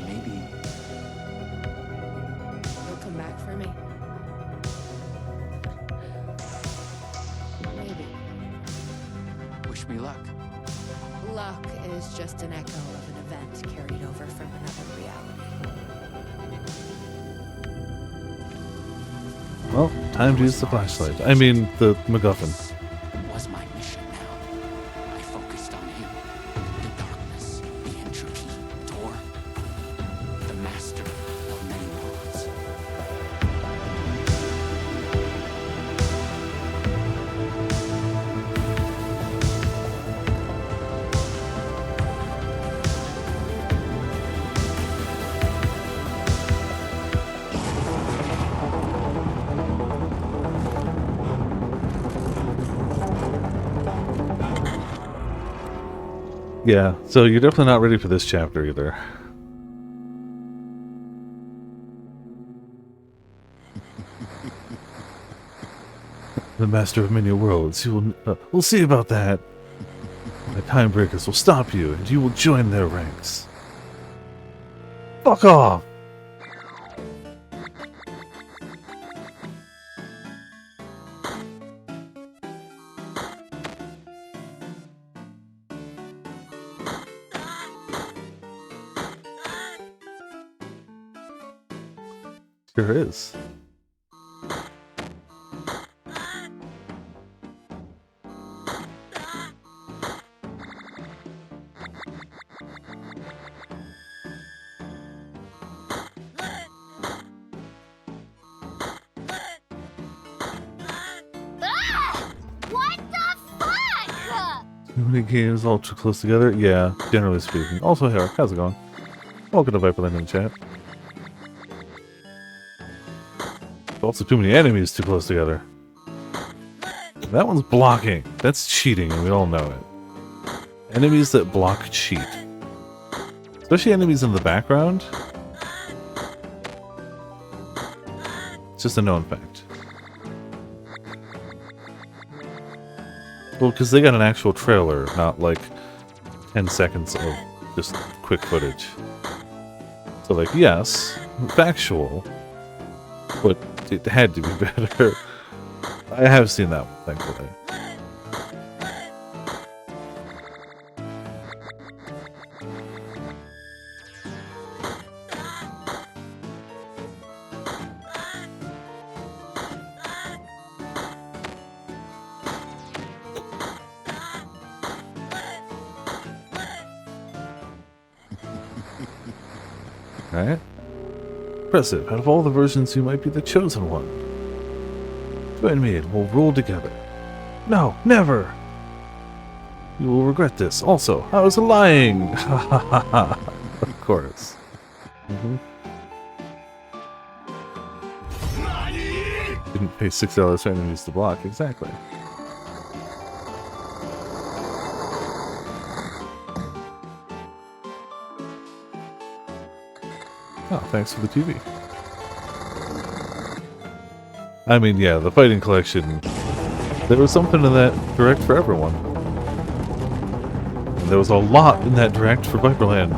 Maybe. You'll come back for me. Maybe. Wish me luck. Luck is just an echo of an event carried over from another reality. Well, time to use the flashlight. I mean, the MacGuffin. Was my mission now. I focused on him. The darkness, the entropy, Door. The master of many worlds. Yeah, so you're definitely not ready for this chapter either. The master of many worlds. We'll see about that. The time breakers will stop you, and you will join their ranks. Fuck off! Sure is. What the fuck? Too many games all too close together? Yeah, generally speaking. Also, Herrick, how's it going? Welcome to Viperland in the chat. Also, too many enemies too close together. That one's blocking. That's cheating, and we all know it. Enemies that block cheat. Especially enemies in the background. It's just a known fact. Well, because they got an actual trailer, not like 10 seconds of just quick footage. So, like, yes, factual, but it had to be better. I have seen that one, thankfully. Right? Impressive. Out of all the versions, you might be the chosen one. Join me and we'll rule together. No, never! You will regret this. Also, I was lying! Ha ha ha ha. Of course. Didn't pay $6 for enemies to block, exactly. Oh, thanks for the TV. I mean, yeah, the fighting collection. There was something in that direct for everyone. And there was a lot in that direct for Viperland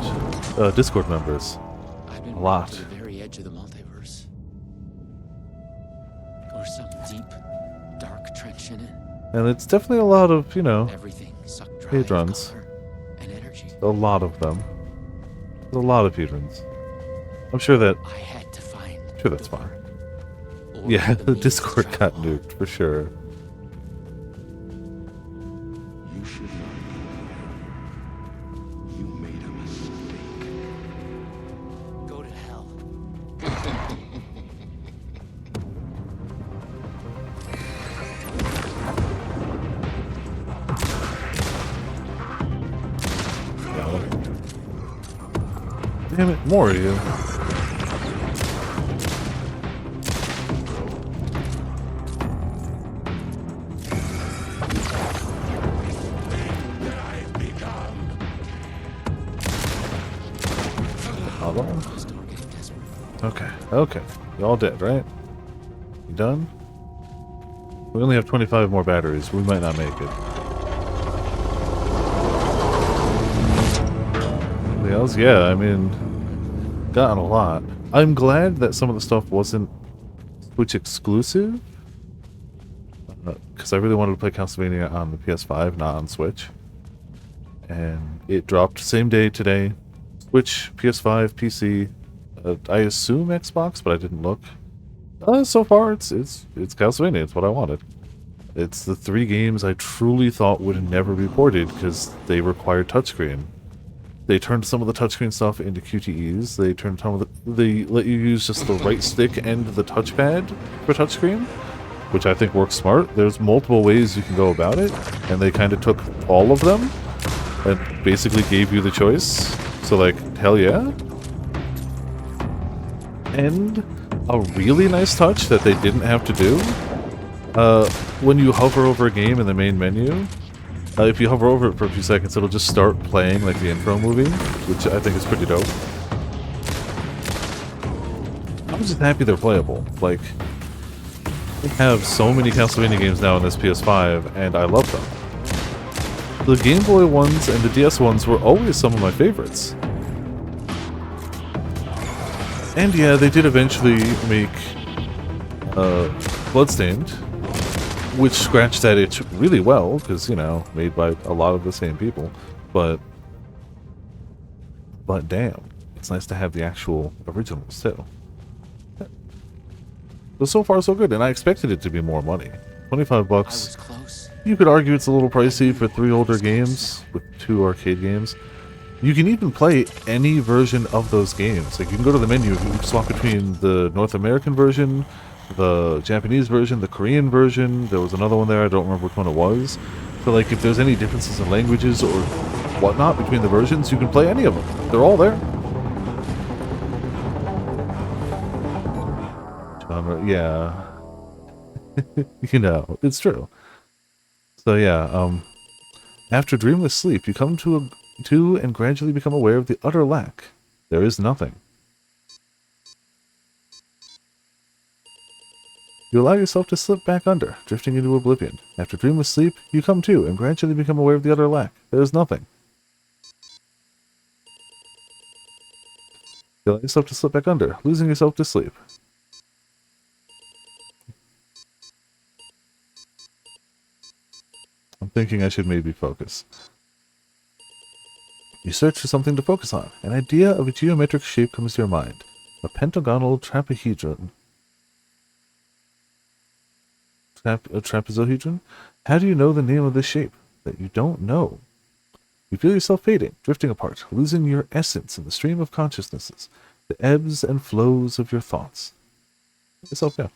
Discord members. I've been A lot. to the very edge of the multiverse. Or some deep, dark trench in it. And it's definitely a lot of, you know, Everything sucked dry page of runs. color and energy. A lot of them. There's a lot of speedruns. I'm sure that. I had to find. I'm sure that's the fine. word, or Yeah, the the means to Discord travel got on. nuked for sure. You should not be here. You made a mistake. Go to hell. Damn it, more of you. Hello? Still getting desperate. Okay, okay. You all dead, right? You done? We only have 25 more batteries. We might not make it. Anything else? Yeah, I mean, gotten a lot. I'm glad that some of the stuff wasn't Switch exclusive. Because I really wanted to play Castlevania on the PS5, not on Switch. And it dropped same day today. Switch, PS5, PC, I assume Xbox, but I didn't look. So far, it's Castlevania. It's what I wanted. It's the 3 games I truly thought would never be ported because they required touchscreen. They turned some of the touchscreen stuff into QTEs. They turned some of they let you use just the right stick and the touchpad for touchscreen, which I think works smart. There's multiple ways you can go about it, and they kind of took all of them and basically gave you the choice. So, like, hell yeah. And a really nice touch that they didn't have to do. When you hover over a game in the main menu, if you hover over it for a few seconds, it'll just start playing like the intro movie, which I think is pretty dope. I'm just happy they're playable. Like, we have so many Castlevania games now on this PS5, and I love them. The Game Boy ones and the DS ones were always some of my favorites. And yeah, they did eventually make Bloodstained, which scratched that itch really well, because, you know, made by a lot of the same people. But damn, it's nice to have the actual originals too. But so far so good, and I expected it to be more money. 25 I bucks. was close. You could argue it's a little pricey for 3 older games with 2 arcade games. You can even play any version of those games. Like, you can go to the menu, you can swap between the North American version, the Japanese version, the Korean version. There was another one there, I don't remember which one it was. So, like, if there's any differences in languages or whatnot between the versions, you can play any of them. They're all there. Genre, yeah. You know, it's true. So yeah, after dreamless sleep, you come to and gradually become aware of the utter lack. There is nothing. You allow yourself to slip back under, drifting into oblivion. After dreamless sleep, you come to and gradually become aware of the utter lack. There is nothing. You allow yourself to slip back under, losing yourself to sleep. I'm thinking I should maybe focus. You search for something to focus on. An idea of a geometric shape comes to your mind. A pentagonal trapezohedron. A trapezohedron? How do you know the name of this shape? That you don't know. You feel yourself fading, drifting apart, losing your essence in the stream of consciousnesses. The ebbs and flows of your thoughts. Let yourself go.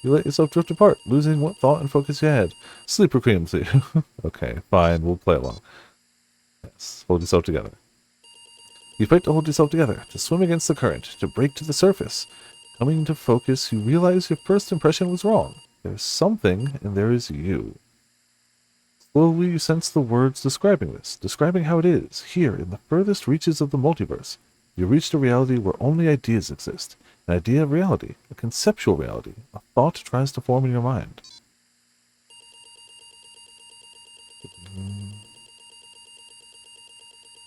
You let yourself drift apart, losing what thought and focus you had. Sleeper cream to you. Okay, fine, we'll play along. Yes, hold yourself together. You fight to hold yourself together, to swim against the current, to break to the surface. Coming to focus, you realize your first impression was wrong. There's something, and there is you. Slowly you sense the words describing this, describing how it is, here in the furthest reaches of the multiverse. You reached a reality where only ideas exist. An idea of reality, a conceptual reality, a thought tries to form in your mind.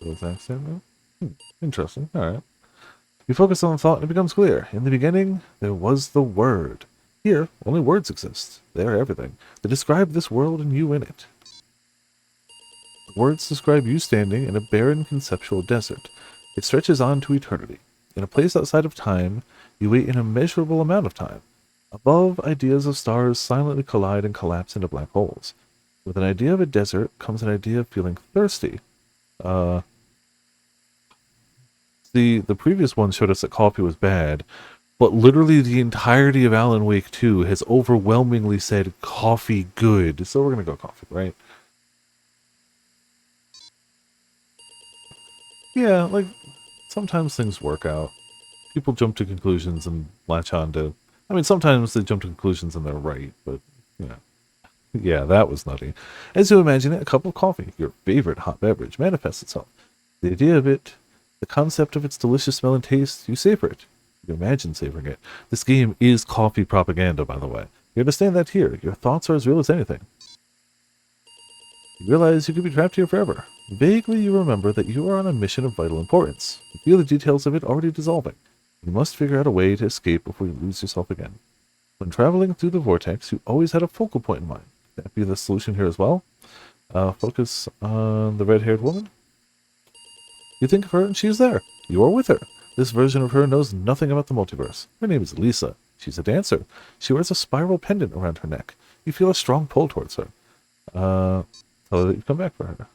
Those accent now? Interesting, alright. You focus on the thought and it becomes clear. In the beginning, there was the Word. Here, only words exist. They are everything. They describe this world and you in it. Words describe you standing in a barren conceptual desert. It stretches on to eternity. In a place outside of time, you wait an immeasurable amount of time. Above, ideas of stars silently collide and collapse into black holes. With an idea of a desert comes an idea of feeling thirsty. The previous one showed us that coffee was bad, but literally the entirety of Alan Wake 2 has overwhelmingly said coffee good. So we're going to go coffee, right? Yeah, like, sometimes things work out. People jump to conclusions and latch on to... I mean, sometimes they jump to conclusions and they're right, but, you know. Yeah, that was nutty. As you imagine it, a cup of coffee, your favorite hot beverage, manifests itself. The idea of it, the concept of its delicious smell and taste, you savor it. You imagine savoring it. This game is coffee propaganda, by the way. You understand that here. Your thoughts are as real as anything. You realize you could be trapped here forever. Vaguely you remember that you are on a mission of vital importance. You feel the details of it already dissolving. You must figure out a way to escape before you lose yourself again. When traveling through the vortex, you always had a focal point in mind. Could that be the solution here as well? Focus on the red-haired woman. You think of her and she's there. You are with her. This version of her knows nothing about the multiverse. Her name is Lisa. She's a dancer. She wears a spiral pendant around her neck. You feel a strong pull towards her. Tell her that you've come back for her.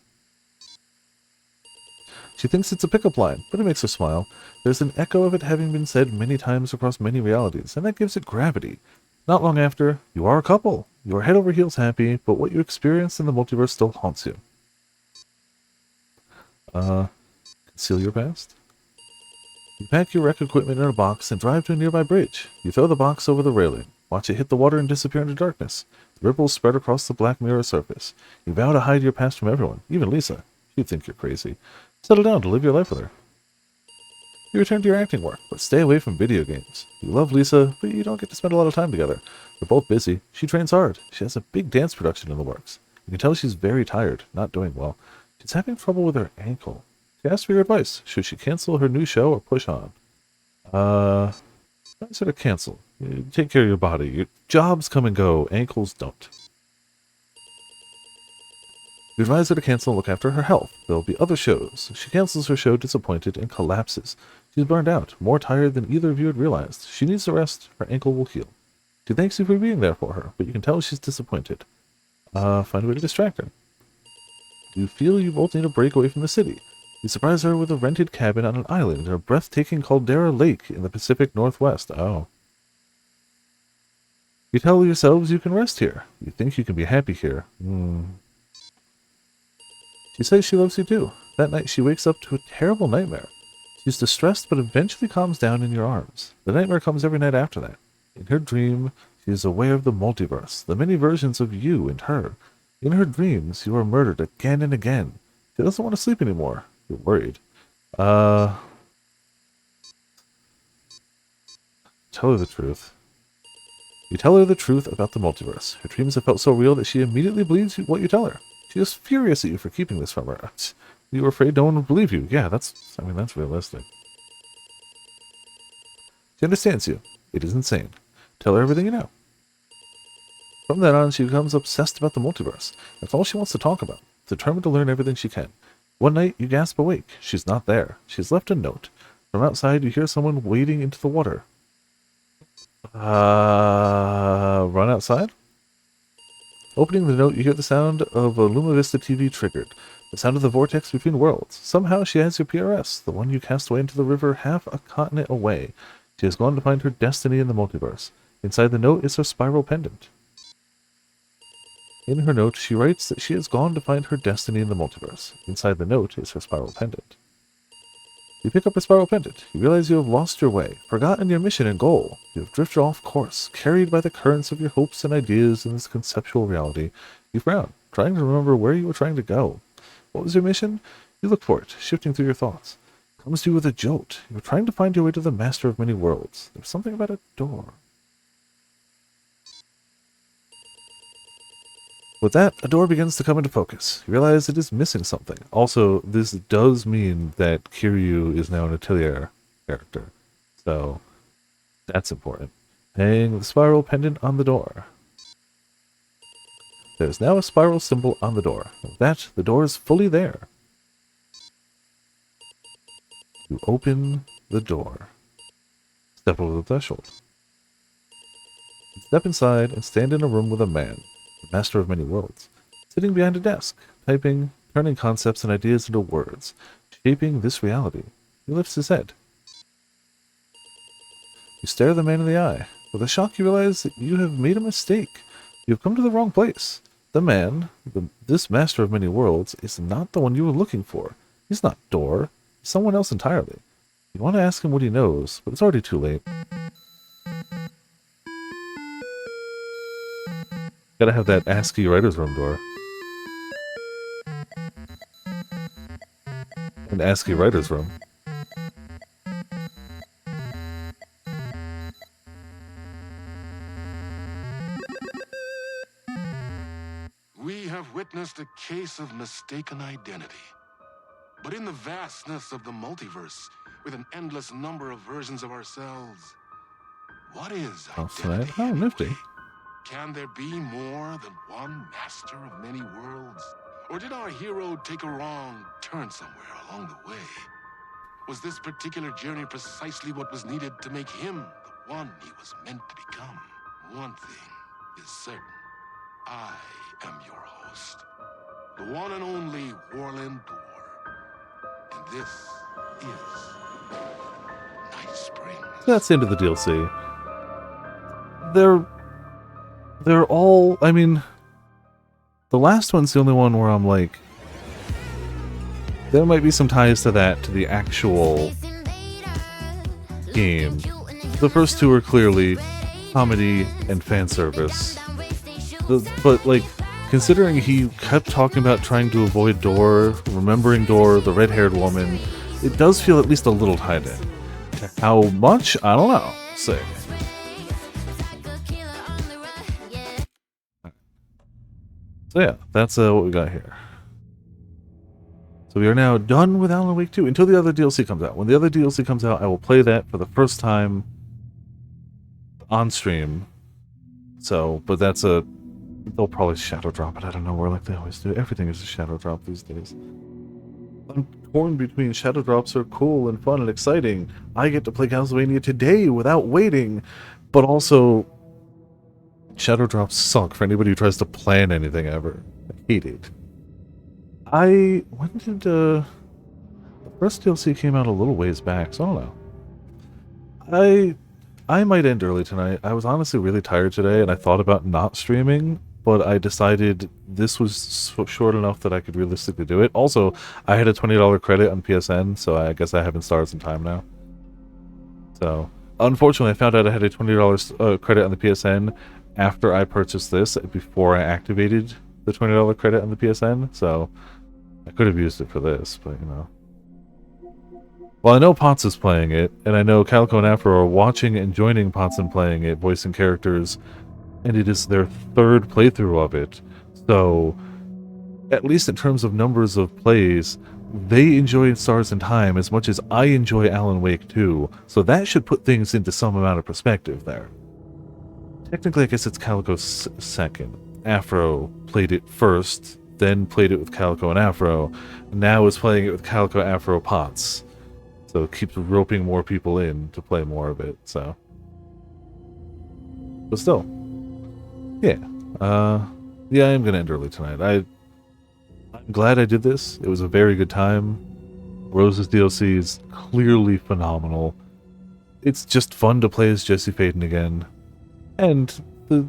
She thinks it's a pickup line, but it makes her smile. There's an echo of it having been said many times across many realities, and that gives it gravity. Not long after, you are a couple. You are head over heels happy, but what you experienced in the multiverse still haunts you. Conceal your past? You pack your wreck equipment in a box and drive to a nearby bridge. You throw the box over the railing. Watch it hit the water and disappear into darkness. The ripples spread across the black mirror surface. You vow to hide your past from everyone, even Lisa. She'd think you're crazy. Settle down to live your life with her. You return to your acting work, but stay away from video games. You love Lisa, but you don't get to spend a lot of time together. You're both busy. She trains hard. She has a big dance production in the works. You can tell she's very tired, not doing well. She's having trouble with her ankle. She asks for your advice. Should she cancel her new show or push on? Advise her to cancel. You take care of your body. Your jobs come and go. Ankles don't. You advise her to cancel and look after her health. There will be other shows. She cancels her show disappointed and collapses. She's burned out, more tired than either of you had realized. She needs a rest. Her ankle will heal. She thanks you for being there for her, but you can tell she's disappointed. Find a way to distract her. You feel you both need a break away from the city. You surprise her with a rented cabin on an island in a breathtaking Caldera Lake in the Pacific Northwest. Oh. You tell yourselves you can rest here. You think you can be happy here. She says she loves you too. That night she wakes up to a terrible nightmare. She's distressed but eventually calms down in your arms. The nightmare comes every night after that. In her dream, she is aware of the multiverse, the many versions of you and her. In her dreams, you are murdered again and again. She doesn't want to sleep anymore. You're worried. Tell her the truth. You tell her the truth about the multiverse. Her dreams have felt so real that she immediately believes what you tell her. She is furious at you for keeping this from her. You were afraid no one would believe you. Yeah, that's realistic. She understands you. It is insane. Tell her everything you know. From then on, she becomes obsessed about the multiverse. That's all she wants to talk about. Determined to learn everything she can. One night, you gasp awake. She's not there. She's left a note. From outside, you hear someone wading into the water. Run outside? Opening the note, you hear the sound of a Luma Vista TV triggered. The sound of the vortex between worlds. Somehow she has your PRS, the one you cast away into the river half a continent away. She has gone to find her destiny in the multiverse. Inside the note is her spiral pendant. In her note, she writes that she has gone to find her destiny in the multiverse. Inside the note is her spiral pendant. You pick up a spiral pendant. You realize you have lost your way, forgotten your mission and goal. You have drifted off course, carried by the currents of your hopes and ideas in this conceptual reality. You frown, trying to remember where you were trying to go. What was your mission? You look for it, shifting through your thoughts. It comes to you with a jolt. You are trying to find your way to the master of many worlds. There's something about a door. With that, a door begins to come into focus. You realize it is missing something. Also, this does mean that Kiryu is now an Atelier character. So, that's important. Hang the spiral pendant on the door. There's now a spiral symbol on the door. With that, the door is fully there. You open the door. Step over the threshold. You step inside and stand in a room with a man, the master of many worlds, sitting behind a desk, typing, turning concepts and ideas into words, shaping this reality. He lifts his head. You stare the man in the eye. With a shock, you realize that you have made a mistake. You have come to the wrong place. The man, this master of many worlds, is not the one you were looking for. He's not Door. He's someone else entirely. You want to ask him what he knows, but it's already too late. Gotta have that ASCII writer's room door. An ASCII writer's room. We have witnessed a case of mistaken identity. But in the vastness of the multiverse, with an endless number of versions of ourselves, what is identity? Oh, nifty. Can there be more than one master of many worlds? Or did our hero take a wrong turn somewhere along the way? Was this particular journey precisely what was needed to make him the one he was meant to become? One thing is certain. I am your host, the one and only Warland Door. And this is Night Springs. That's the end of the DLC. They're all, I mean, the last one's the only one where I'm like, there might be some ties to that, to the actual game. The first two are clearly comedy and fan service. But, like, considering he kept talking about trying to avoid Door, remembering Door, the red-haired woman, it does feel at least a little tied in. How much? I don't know. Say. So yeah, that's what we got here. So we are now done with Alan Wake 2 until the other DLC comes out. When the other DLC comes out, I will play that for the first time on stream. So, but that's they'll probably shadow drop it. I don't know where, like they always do. Everything is a shadow drop these days. I'm torn between shadow drops are cool and fun and exciting. I get to play Castlevania today without waiting, but also shadow drops suck for anybody who tries to plan anything ever. I hate it. When did the first DLC came out a little ways back, so I don't know. I might end early tonight. I was honestly really tired today, and I thought about not streaming, but I decided this was short enough that I could realistically do it. Also, I had a $20 credit on PSN, so I guess I haven't started some time now. So, unfortunately, I found out I had a $20 credit on the PSN after I purchased this, before I activated the $20 credit on the PSN, so I could have used it for this, but you know. Well, I know Potts is playing it, and I know Calico and Afro are watching and joining Potts and playing it, voicing characters, and it is their third playthrough of it. So, at least in terms of numbers of plays, they enjoy Stars in Time as much as I enjoy Alan Wake 2, so that should put things into some amount of perspective there. Technically, I guess it's Calico's second. Afro played it first, then played it with Calico and Afro, and now is playing it with Calico, Afro, Potts. So it keeps roping more people in to play more of it, so. But still. Yeah. Yeah, I am gonna end early tonight. I'm glad I did this. It was a very good time. Rose's DLC is clearly phenomenal. It's just fun to play as Jesse Faden again. And the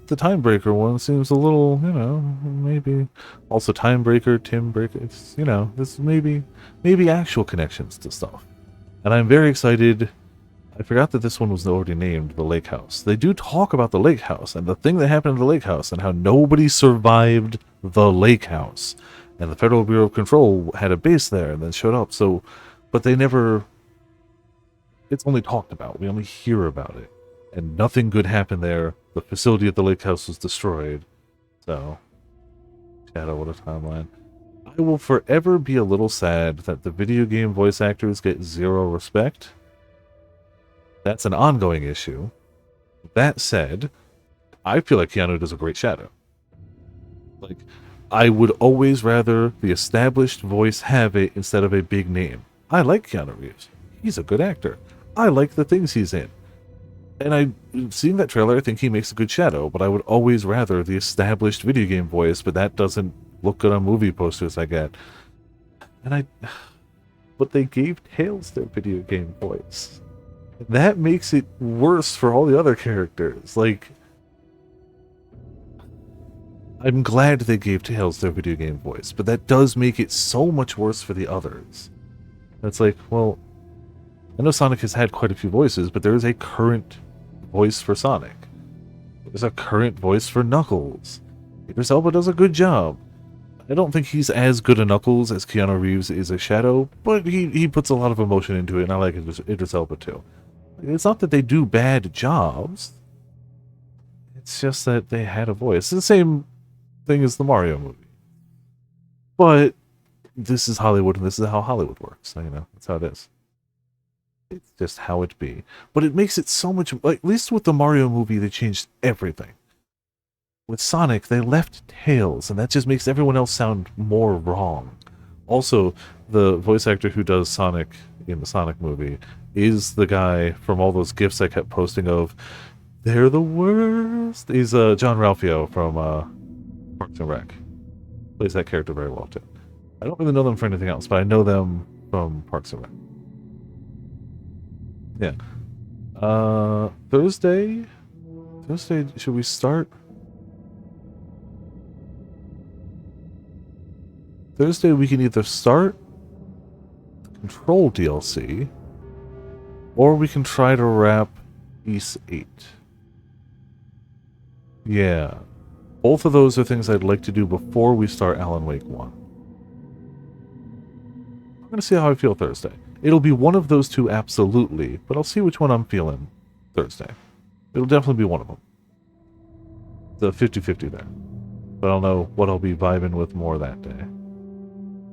Timebreaker one seems a little, you know, maybe also Timebreaker, Timbreaker. It's, you know, this maybe actual connections to stuff. And I'm very excited. I forgot that this one was already named the Lake House. They do talk about the Lake House and the thing that happened in the Lake House and how nobody survived the Lake House. And the Federal Bureau of Control had a base there and then showed up. So, but they never, it's only talked about. We only hear about it. And nothing good happened there. The facility at the Lake House was destroyed. So, Shadow, what a timeline. I will forever be a little sad that the video game voice actors get zero respect. That's an ongoing issue. That said, I feel like Keanu does a great Shadow. Like, I would always rather the established voice have it instead of a big name. I like Keanu Reeves. He's a good actor. I like the things he's in. And seeing that trailer, I think he makes a good Shadow, but I would always rather the established video game voice, but that doesn't look good on movie posters I get. But they gave Tails their video game voice. That makes it worse for all the other characters. Like, I'm glad they gave Tails their video game voice, but that does make it so much worse for the others. It's like, well, I know Sonic has had quite a few voices, but there is a current voice for Sonic. There's a current voice for Knuckles. Idris Elba does a good job. I don't think he's as good a Knuckles as Keanu Reeves is a Shadow, but he puts a lot of emotion into it, and I like Idris Elba too. It's not that they do bad jobs. It's just that they had a voice. It's the same thing as the Mario movie. But this is Hollywood, and this is how Hollywood works. You know, that's how it is. It's just how it be. But it makes it so much... Like, at least with the Mario movie, they changed everything. With Sonic, they left Tails, and that just makes everyone else sound more wrong. Also, the voice actor who does Sonic in the Sonic movie is the guy from all those GIFs I kept posting of, they're the worst. He's John Ralphio from Parks and Rec. Plays that character very well, too. I don't really know them for anything else, but I know them from Parks and Rec. Yeah. Thursday, should we start? Thursday, we can either start the Control DLC, or we can try to wrap Ys 8. Yeah. Both of those are things I'd like to do before we start Alan Wake 1. I'm going to see how I feel Thursday. It'll be one of those two, absolutely, but I'll see which one I'm feeling Thursday. It'll definitely be one of them. The 50-50 there. But I'll know what I'll be vibing with more that day.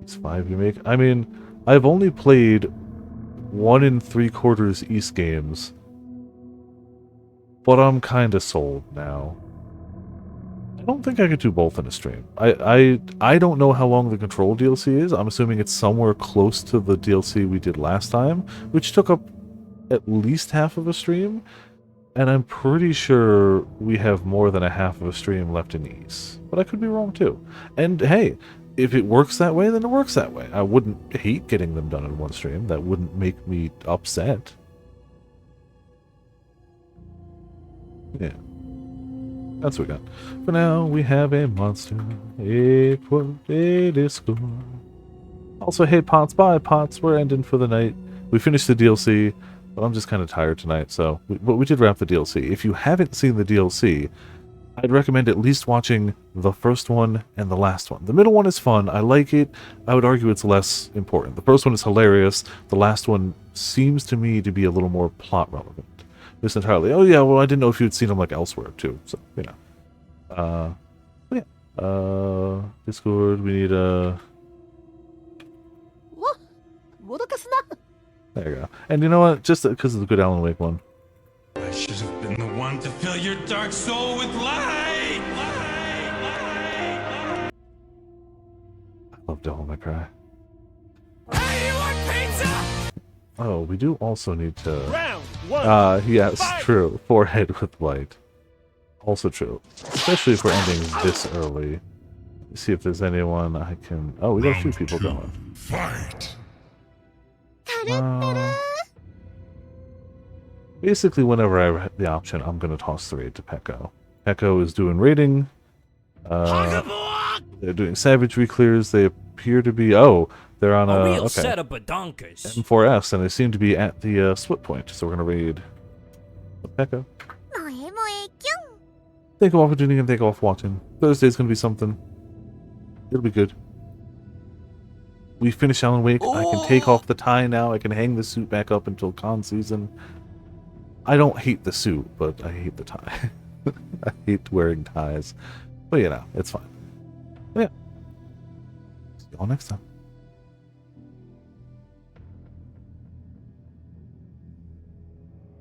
Ys 5 remake. I mean, I've only played 1 3/4 Ys games, but I'm kind of sold now. I don't think I could do both in a stream. I don't know how long the Control DLC is. I'm assuming it's somewhere close to the DLC we did last time, which took up at least half of a stream, and I'm pretty sure we have more than a half of a stream left in Ys. But I could be wrong too. And hey, if it works that way, then it works that way. I wouldn't hate getting them done in one stream. That wouldn't make me upset. Yeah. That's what we got. For now, we have a monster. A Discord. Also, hey, Pots, bye, Pots. We're ending for the night. We finished the DLC, but I'm just kind of tired tonight, so... But we did wrap the DLC. If you haven't seen the DLC, I'd recommend at least watching the first one and the last one. The middle one is fun. I like it. I would argue it's less important. The first one is hilarious. The last one seems to me to be a little more plot relevant. This entirely. Oh yeah, well I didn't know if you'd seen them like elsewhere too. So you know. Yeah. Discord. We need a. There you go. And you know what? Just because of the good Alan Wake one. I should have been the one to fill your dark soul with light. I love Devil May Cry. Hey, you want pizza? Oh, we do also need to. Round one. Yes, Fight! true. Forehead with light. Also true. Especially if we're ending this early. See if there's anyone I can. Oh, we got a few people going. Fight. Basically, whenever I have the option, I'm gonna toss the raid to Peko. Peko is doing raiding. They're doing savagery clears. They appear to be. Oh, they're on a real okay. setup of donkers. M4S, and they seem to be at the split point. So we're gonna raid Peko. Thank you all for tuning in. Thank you all for watching. Thursday's gonna be something. It'll be good. We finish Alan Wake. I can take off the tie now. I can hang the suit back up until con season. I don't hate the suit, but I hate the tie. I hate wearing ties. But you know, it's fine. Yeah. See you all next time.